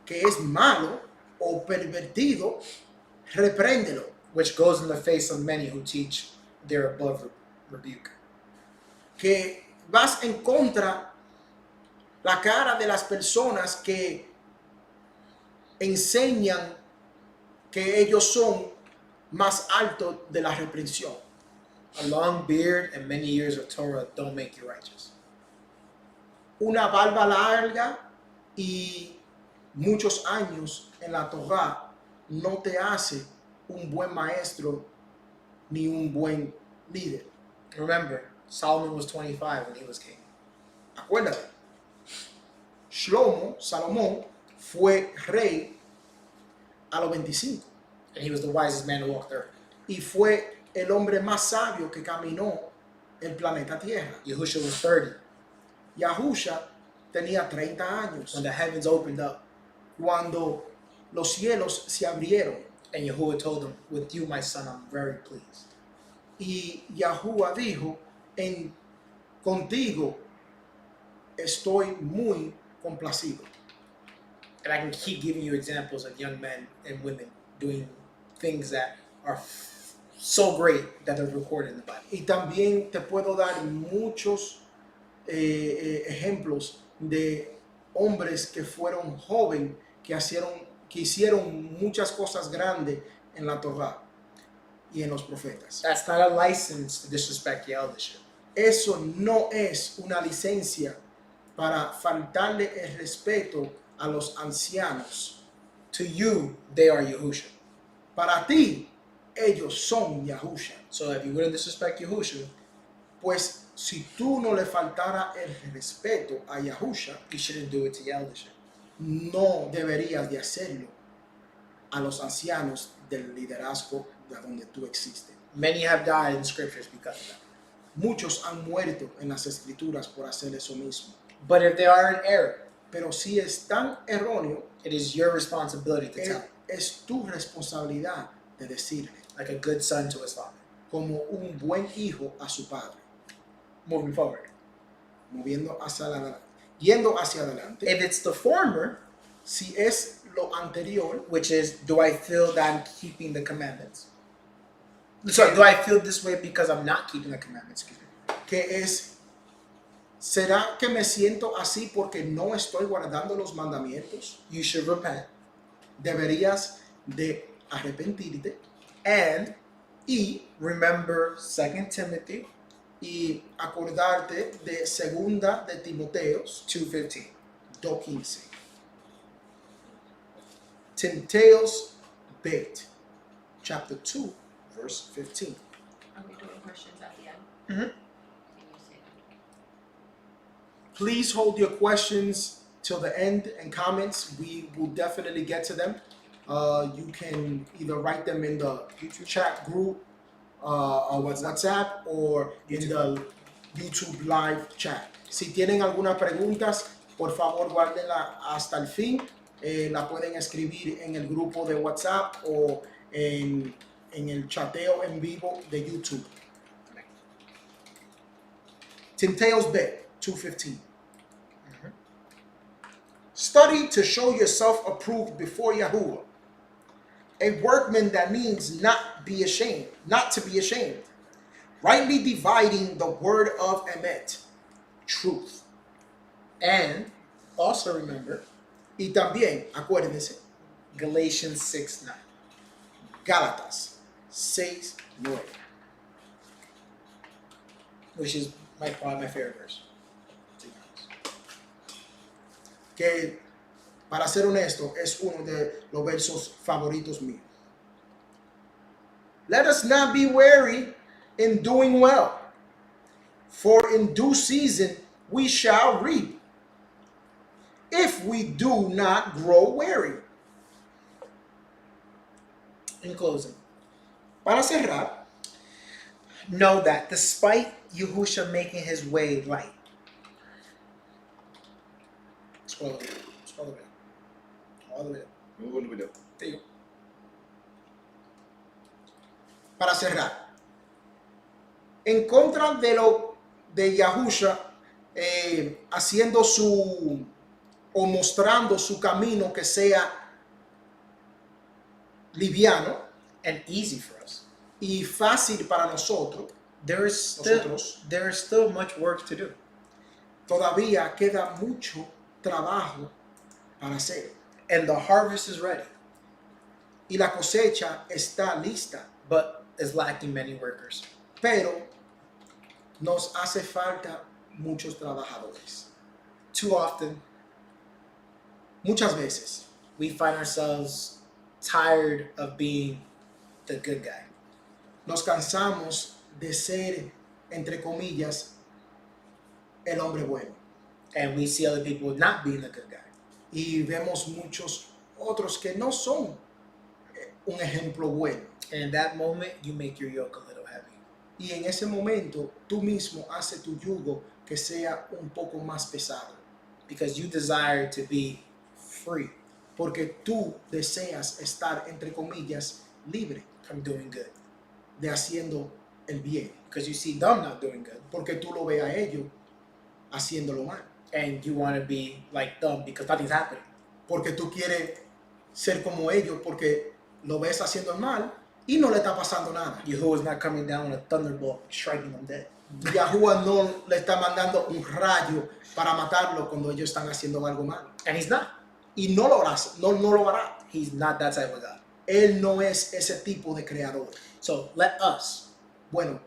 Speaker 1: que es malo o pervertido, repréndelo.
Speaker 2: Which goes in the face of many who teach they're above rebuke.
Speaker 1: Que vas en contra la cara de las personas que enseñan que ellos son más altos de la reprensión.
Speaker 2: A long beard and many years of Torah don't make you righteous.
Speaker 1: Una barba larga y muchos años en la Torah no te hace un buen maestro ni un buen líder.
Speaker 2: Remember, Solomon was 25 when he was king.
Speaker 1: Acuérdate, Salomón fue rey a los 25
Speaker 2: And he was the wisest man to walk the earth.
Speaker 1: y fue el hombre más sabio que caminó el planeta Tierra.
Speaker 2: Yahushua was 30
Speaker 1: Yahusha tenía 30 años
Speaker 2: when the heavens opened up
Speaker 1: cuando los cielos se abrieron
Speaker 2: And Yahuwah told him, with you, my son, I'm very pleased.
Speaker 1: y Yahuwah dijo, contigo estoy muy complacido.
Speaker 2: And I can keep giving you examples of young men and women doing things that are so great that they're recorded in the Bible.
Speaker 1: Y también te puedo dar muchos ejemplos de hombres que fueron jóvenes, que hicieron muchas cosas grandes en la Torah y en los profetas.
Speaker 2: That's not a license to disrespect your eldership.
Speaker 1: Eso no es una licencia para faltarle el respeto a los ancianos.
Speaker 2: To you, they are Yahusha.
Speaker 1: Para ti, ellos son Yahusha.
Speaker 2: So if you wouldn't disrespect Yahusha,
Speaker 1: Pues si tú no le faltara el respeto a Yahusha,
Speaker 2: you shouldn't do it to your eldership.
Speaker 1: no deberías de hacerlo a los ancianos del liderazgo de donde tú existes.
Speaker 2: Many have died in scriptures because of that.
Speaker 1: Muchos han muerto en las escrituras por hacer eso mismo.
Speaker 2: But if they are in error,
Speaker 1: Pero si es tan erróneo,
Speaker 2: it is your responsibility to tell,
Speaker 1: es tu responsabilidad de decirle,
Speaker 2: like a good son to his father.
Speaker 1: como un buen hijo a su padre,
Speaker 2: Moving forward.
Speaker 1: yendo hacia adelante.
Speaker 2: If it's the former,
Speaker 1: Si es lo anterior,
Speaker 2: which is, do I feel that I'm keeping the commandments? Sorry, do I feel this way because I'm not keeping the commandments? Excuse me.
Speaker 1: que es, ¿será que me siento así porque no estoy guardando los mandamientos?
Speaker 2: You should repent
Speaker 1: Deberías de arrepentirte
Speaker 2: and
Speaker 1: y
Speaker 2: remember 2 Timothy
Speaker 1: acordarte de segunda de Timoteos
Speaker 2: 2:15.
Speaker 1: 2:15. Timoteos Brit, chapter 2, verse 15.
Speaker 3: Are we doing questions at the end?
Speaker 2: Mhm.
Speaker 3: Can you say that?
Speaker 1: Please hold your questions till the end and comments. We will definitely get to them. You can either write them in the YouTube chat group, WhatsApp, or in the YouTube live chat. Si tienen algunas preguntas, por favor guárdenla hasta el fin. La pueden escribir en el grupo de WhatsApp o en el chateo en vivo de YouTube. Timoteos Bet 2:15. Study to show yourself approved before Yahuwah, a workman that needs not to be ashamed, rightly dividing the word of emet, truth.
Speaker 2: And also remember
Speaker 1: Y también, acuérdense,
Speaker 2: Galatians 6:9.
Speaker 1: Gálatas 6:9,
Speaker 2: which is probably my favorite verse. To be honest.
Speaker 1: que para ser honesto es uno de los versos favoritos míos. Let us not be weary in doing well, for in due season we shall reap, if we do not grow weary.
Speaker 2: In closing,
Speaker 1: Para cerrar,
Speaker 2: know that despite Yahusha making his way light, scroll a bit, all the way up. There you go.
Speaker 1: para cerrar, en contra de lo de Yahusha haciendo o mostrando su camino que sea liviano
Speaker 2: And easy for us.
Speaker 1: y fácil para nosotros,
Speaker 2: There is still much work to do.
Speaker 1: todavía queda mucho trabajo para hacer.
Speaker 2: And the harvest is ready,
Speaker 1: Y la cosecha está lista,
Speaker 2: but is lacking many workers.
Speaker 1: pero nos hace falta muchos trabajadores.
Speaker 2: Too often,
Speaker 1: Muchas veces
Speaker 2: we find ourselves tired of being the good guy.
Speaker 1: nos cansamos de ser, entre comillas, el hombre bueno.
Speaker 2: And we see other people not being the good guy.
Speaker 1: Y vemos muchos otros que no son un ejemplo bueno.
Speaker 2: And in that moment, you make your yoke a little heavy.
Speaker 1: Y en ese momento tú mismo haces tu yugo que sea un poco más pesado.
Speaker 2: Because you desire to be free.
Speaker 1: Porque tú deseas estar, entre comillas, libre
Speaker 2: from doing good.
Speaker 1: de haciendo el bien.
Speaker 2: Because you see them not doing good.
Speaker 1: Porque tú lo ves a ellos haciéndolo mal.
Speaker 2: And you want to be like them because nothing's happening.
Speaker 1: Porque tú quieres ser como ellos porque lo ves haciendo el mal y no le está pasando nada.
Speaker 2: Yahuwah is not coming down with a thunderbolt, striking them dead.
Speaker 1: Yahuwah no le está mandando un rayo para matarlo cuando ellos están haciendo algo mal.
Speaker 2: And he's not.
Speaker 1: Y no lo hará, no lo hará.
Speaker 2: He's not that type of God.
Speaker 1: Él no es ese tipo de creador.
Speaker 2: So let us,
Speaker 1: Bueno,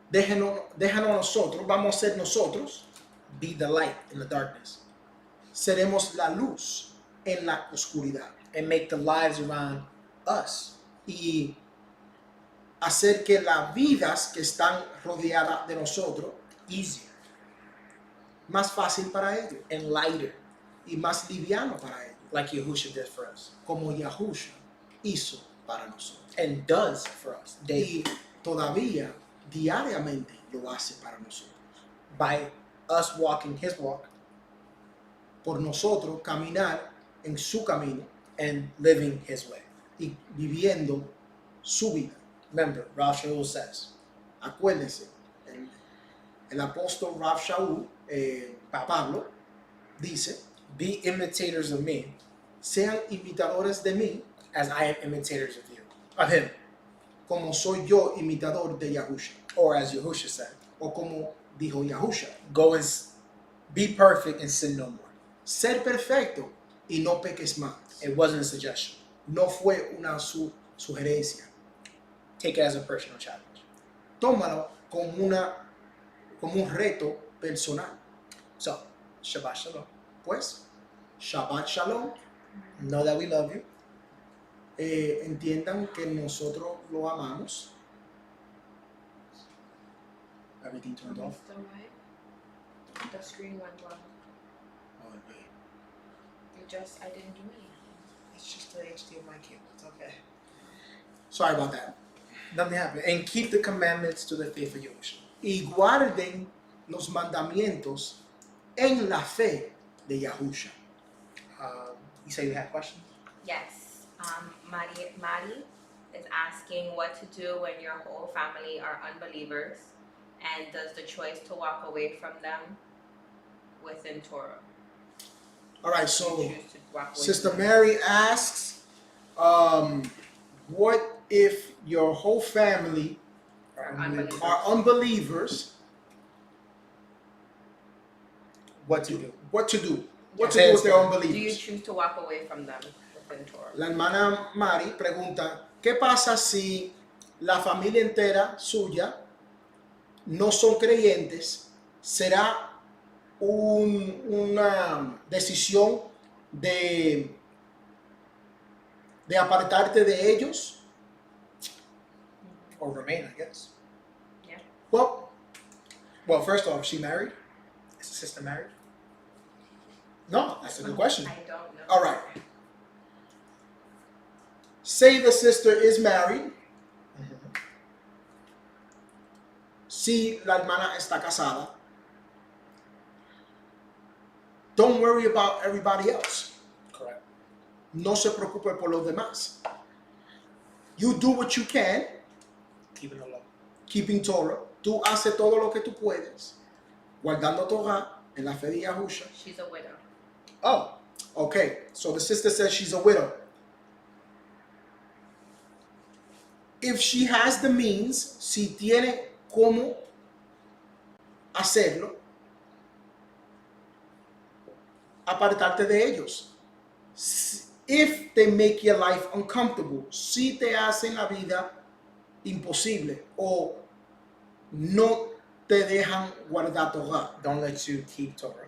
Speaker 1: déjanos nosotros, vamos a ser nosotros,
Speaker 2: be the light in the darkness
Speaker 1: seremos la luz en la oscuridad.
Speaker 2: and make the lives around us
Speaker 1: Y hacer que las vidas que están rodeadas de nosotros
Speaker 2: easier
Speaker 1: más fácil para ellos
Speaker 2: and lighter,
Speaker 1: y más liviano para ellos,
Speaker 2: like Yahushua did for us
Speaker 1: como Yahushua hizo para nosotros.
Speaker 2: and does for us daily.
Speaker 1: Y todavía diariamente lo hace para nosotros.
Speaker 2: By us walking his walk
Speaker 1: Por nosotros caminar en su camino
Speaker 2: and living his way.
Speaker 1: y viviendo su vida.
Speaker 2: Remember, Rav Shaul says,
Speaker 1: Acuérdense, el apóstol Rav Shaul, Pablo, dice,
Speaker 2: be imitators of me
Speaker 1: sean imitadores de mí
Speaker 2: as I am imitators of you, of him.
Speaker 1: como soy yo imitador de Yahushua.
Speaker 2: Or as Yahushua said,
Speaker 1: O como dijo Yahushua,
Speaker 2: go and be perfect and sin no more.
Speaker 1: ser perfecto y no peques más.
Speaker 2: It wasn't a suggestion.
Speaker 1: No fue una sugerencia.
Speaker 2: Take it as a personal challenge.
Speaker 1: Tómalo como un reto personal.
Speaker 2: So, Shabbat Shalom.
Speaker 1: Pues, Shabbat Shalom.
Speaker 2: Know that we love you.
Speaker 1: Entiendan que nosotros lo amamos.
Speaker 2: Everything turned off.
Speaker 3: The screen went blank.
Speaker 2: Oh, wait.
Speaker 3: I didn't do anything.
Speaker 2: It's just the HDMI cable. It's okay.
Speaker 1: Sorry about that.
Speaker 2: Nothing happened. And keep the commandments to the faith of Yahushua.
Speaker 1: Y guarden los mandamientos en la fe de Yahushua.
Speaker 2: You say you had questions?
Speaker 3: Yes. Mari is asking what to do when your whole family are unbelievers, and does the choice to walk away from them within Torah?
Speaker 1: All right,
Speaker 3: You
Speaker 1: so
Speaker 3: choose to walk away
Speaker 1: Sister
Speaker 3: from them.
Speaker 1: Mary asks, what if your whole family
Speaker 3: Or unbelievers.
Speaker 1: are unbelievers?
Speaker 2: What to do?
Speaker 1: What to do? What
Speaker 2: Yeah.
Speaker 1: to do if they're
Speaker 3: Do you
Speaker 1: unbelievers?
Speaker 3: choose to walk away from them within Torah?
Speaker 1: La hermana Mari pregunta, ¿qué pasa si la familia entera suya no son creyentes? ¿Será una decisión de apartarte de ellos?
Speaker 2: Or remain, I guess.
Speaker 1: Well,
Speaker 2: First off, is she married? Is the sister married? No, that's a good question.
Speaker 3: I don't know.
Speaker 1: all right. Say the sister is married.
Speaker 2: Mhm.
Speaker 1: Si la hermana está casada. Don't worry about everybody else.
Speaker 2: Correct.
Speaker 1: No se preocupe por los demás. You do what you can,
Speaker 2: Keeping it low.
Speaker 1: keeping Torah. Tú haces todo lo que tú puedes, guardando Torah en la fe de Yahushua.
Speaker 3: She's a widow.
Speaker 1: Oh, okay. So the sister says she's a widow. If she has the means, si tiene cómo hacerlo, apartarte de ellos. If they make your life uncomfortable, si te hacen la vida imposible o no te dejan guardar Torah.
Speaker 2: Don't let you keep Torah.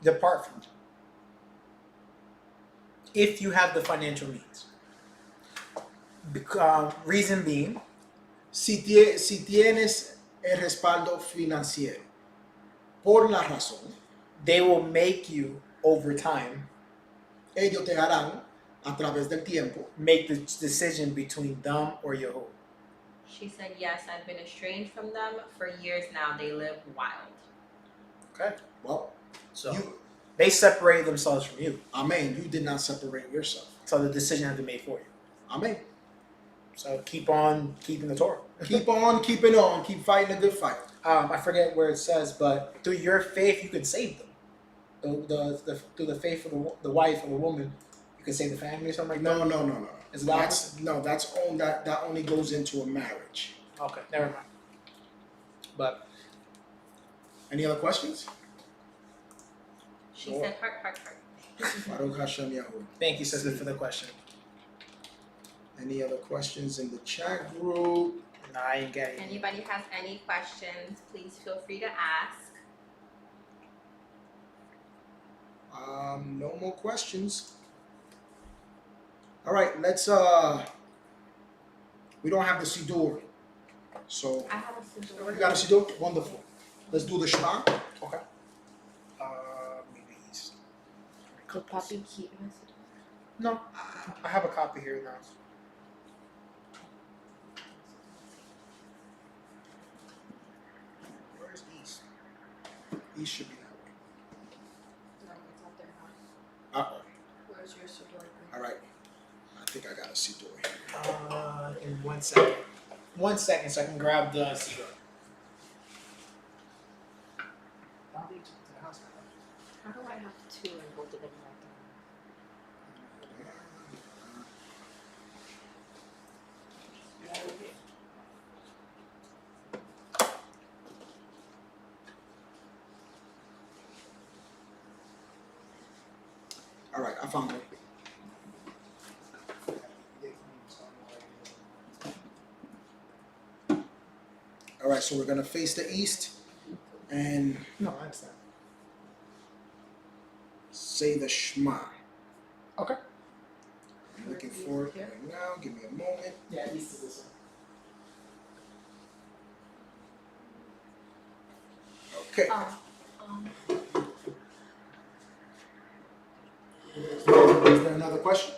Speaker 2: Depart from it. If you have the financial means. Reason being,
Speaker 1: Si tienes el respaldo financiero, por la razón,
Speaker 2: they will make you, over time,
Speaker 1: ellos te harán a través del tiempo
Speaker 2: make the decision between them or Yahuwah.
Speaker 3: She said, yes, I've been estranged from them for years now. They live wild.
Speaker 2: Okay?
Speaker 1: well,
Speaker 2: So, They separated themselves from you.
Speaker 1: Amen. You did not separate yourself.
Speaker 2: So the decision had to be made for you.
Speaker 1: Amen.
Speaker 2: So keep on keeping the Torah.
Speaker 1: Keep on keeping on. Keep fighting a good fight.
Speaker 2: I forget where it says, but through your faith you can save them. Through the faith of the wife or the woman, you can save the family or something like that.
Speaker 1: No.
Speaker 2: Is it the opposite?
Speaker 1: That only goes into a marriage.
Speaker 2: Okay, never mind. But
Speaker 1: Any other questions?
Speaker 3: She said heart.
Speaker 1: Baruch Hashem Yahuwah.
Speaker 2: thank you, sister, for the question.
Speaker 1: Any other questions in the chat group?
Speaker 2: Nah, I ain't getting it.
Speaker 3: Anybody has any questions, please feel free to ask.
Speaker 1: No more questions. All right, let's we don't have the Siddur. So
Speaker 3: I have a siddur.
Speaker 1: you got a Siddur? Wonderful. Let's do the Shema.
Speaker 2: Okay. Maybe he's.
Speaker 3: Could Poppy keep my siddur?
Speaker 2: No, I have a copy here now.
Speaker 1: Where's East? East should be that
Speaker 3: No, it's up there now.
Speaker 1: way.
Speaker 3: Where's your siddur?
Speaker 1: All right. I think I got a Siddur here.
Speaker 2: In 1 second. 1 second, so I can grab the CD.
Speaker 3: How do I have two and both of them
Speaker 1: All right, I found it. All right, so we're gonna face the east and
Speaker 2: No, I understand.
Speaker 1: say the Shema.
Speaker 2: Okay.
Speaker 1: I'm looking for it right now. Give me a moment.
Speaker 2: Yeah, east is this
Speaker 1: Okay. Is there another question?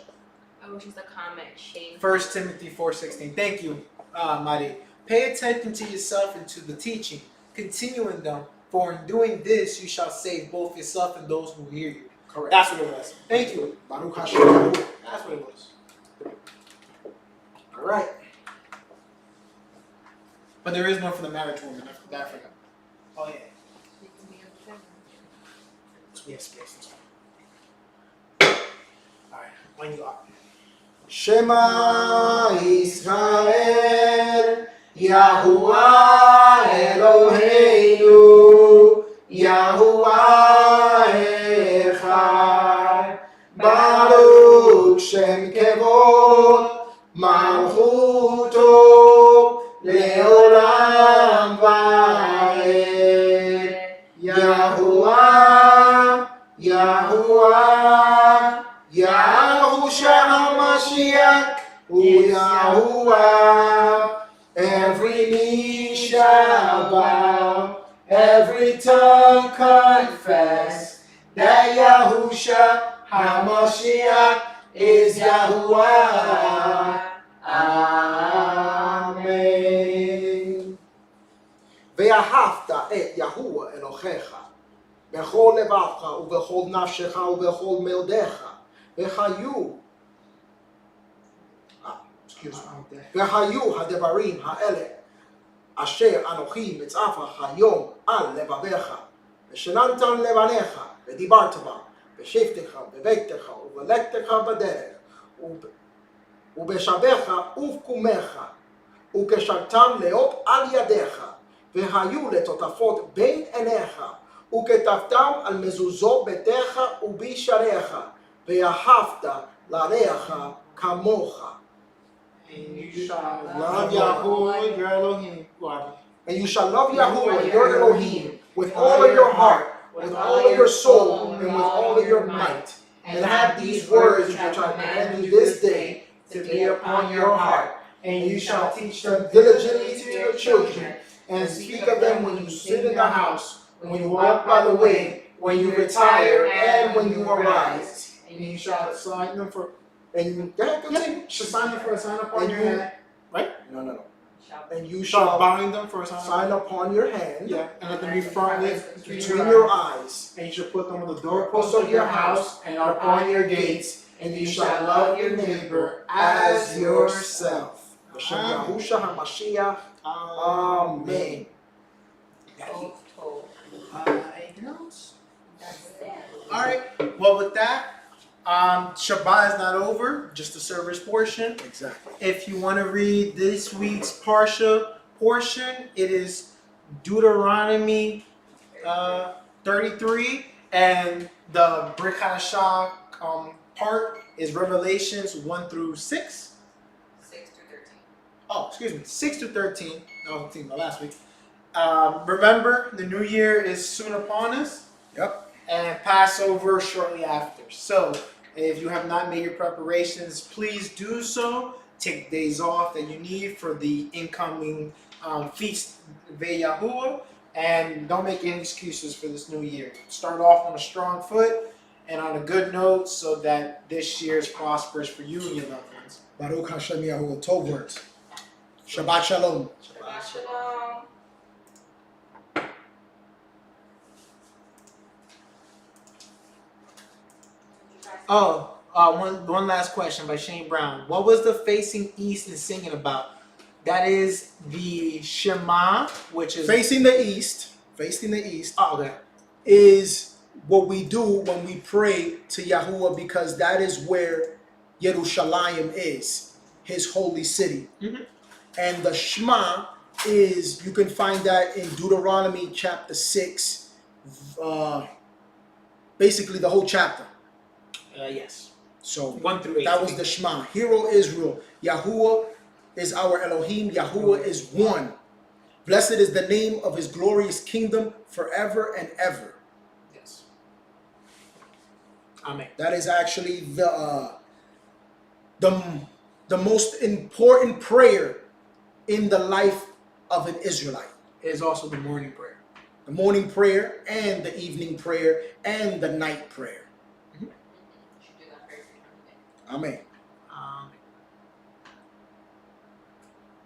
Speaker 3: Oh, which is a comment. Shame.
Speaker 2: 1 Timothy 4:16. Thank you, Mari. Pay attention to yourself and to the teaching. Continue in them, for in doing this you shall save both yourself and those who hear you.
Speaker 1: Correct.
Speaker 2: That's what it was. Thank you.
Speaker 1: Baruch Hashem.
Speaker 2: That's what it was.
Speaker 1: All right.
Speaker 2: But there is one for the marriage woman. I forgot. Oh yeah. Yes, this one. Alright, when you are.
Speaker 1: Shema Yisrael, Yahuwah Eloheinu, Yahuwah Echad, Baruch Shem Kevod, Malchuto, Leolam Vaed, Yahuwah, Yahuwah, Yahusha HaMashiach, Yahuwah. Every knee shall bow, every tongue confess that Yahusha HaMashiach is Yahuwah. Amen. ואהבת את יהוה אלוהיך בכל לבבך ובכל נפשך ובכל מאודך והיו הדברים האלה אשר אנוכי מצווך היום על לבביך ושננת לבניך ודיברת בה בשבתך בביתך ובלכתך בדרך ובשבך ובקומך וקשרתם להיות על ידיך והיו לטוטפות בין עיניך וכתבתם על מזוזות ביתך ובשעריך ואהבת לרעך כמוך.
Speaker 2: And you shall love Yahuwah, your Elohim.
Speaker 1: And you shall love Yahuwah, your Elohim, with all of your heart, with all of your soul, and with all of your might. And have these words which I command you this day to be upon your heart. And you shall teach them diligently to your children, and speak of them when you sit in the house, when you walk by the way, when you retire, and when you arise.
Speaker 2: And you shall sign them for.
Speaker 1: And you, go ahead, continue.
Speaker 2: Shall sign them for a sign upon
Speaker 1: And
Speaker 2: your
Speaker 1: you-
Speaker 2: hand. Right?
Speaker 1: No. and you
Speaker 2: shall
Speaker 1: shall
Speaker 2: bind them for a
Speaker 1: sign upon your hand
Speaker 2: Yeah, and let them be frontly
Speaker 1: between your eyes.
Speaker 2: And you shall put them on the doorposts of your house and upon your gates, and you shall love your neighbor as yourself.
Speaker 1: B'Shem Yahushua HaMashiach. Amen.
Speaker 2: Anything else?
Speaker 3: That's it.
Speaker 2: All right. Well, with that, Shabbat is not over. Just the service portion.
Speaker 1: Exactly.
Speaker 2: If you want to read this week's Parsha portion, it is Deuteronomy 33, and the Brit Chadasha part is Revelations 1 through 6.
Speaker 3: 6 through 13.
Speaker 2: Oh, excuse me, 6 through 13. No, I think the last week. Remember, the new year is soon upon us.
Speaker 1: Yep.
Speaker 2: And Passover shortly after. So, if you have not made your preparations, please do so. Take days off that you need for the incoming feast Yahuwah, and don't make any excuses for this new year. Start off on a strong foot and on a good note, so that this year is prosperous for you and your loved ones.
Speaker 1: Baruch Hashem Yahuwah. 12 words. Shabbat Shalom.
Speaker 3: Shabbat Shalom.
Speaker 2: Oh, one last question by Shane Brown. What was the facing east and singing about? That is the Shema, which is
Speaker 1: Facing the east.
Speaker 2: Oh, okay.
Speaker 1: Is what we do when we pray to Yahuwah, because that is where Yerushalayim is, his holy city.
Speaker 2: Mhm.
Speaker 1: And the Shema is, you can find that in Deuteronomy chapter 6, basically the whole chapter.
Speaker 2: Yes.
Speaker 1: So
Speaker 2: 1 through 8.
Speaker 1: that was the Shema. Hear, O Israel, Yahuwah is our Elohim, Yahuwah is one. Blessed is the name of his glorious kingdom forever and ever.
Speaker 2: Yes. Amen.
Speaker 1: That is actually the most important prayer in the life of an Israelite.
Speaker 2: It is also the morning prayer.
Speaker 1: The morning prayer and the evening prayer and the night prayer.
Speaker 3: You should do that for every Sunday.
Speaker 1: Amen.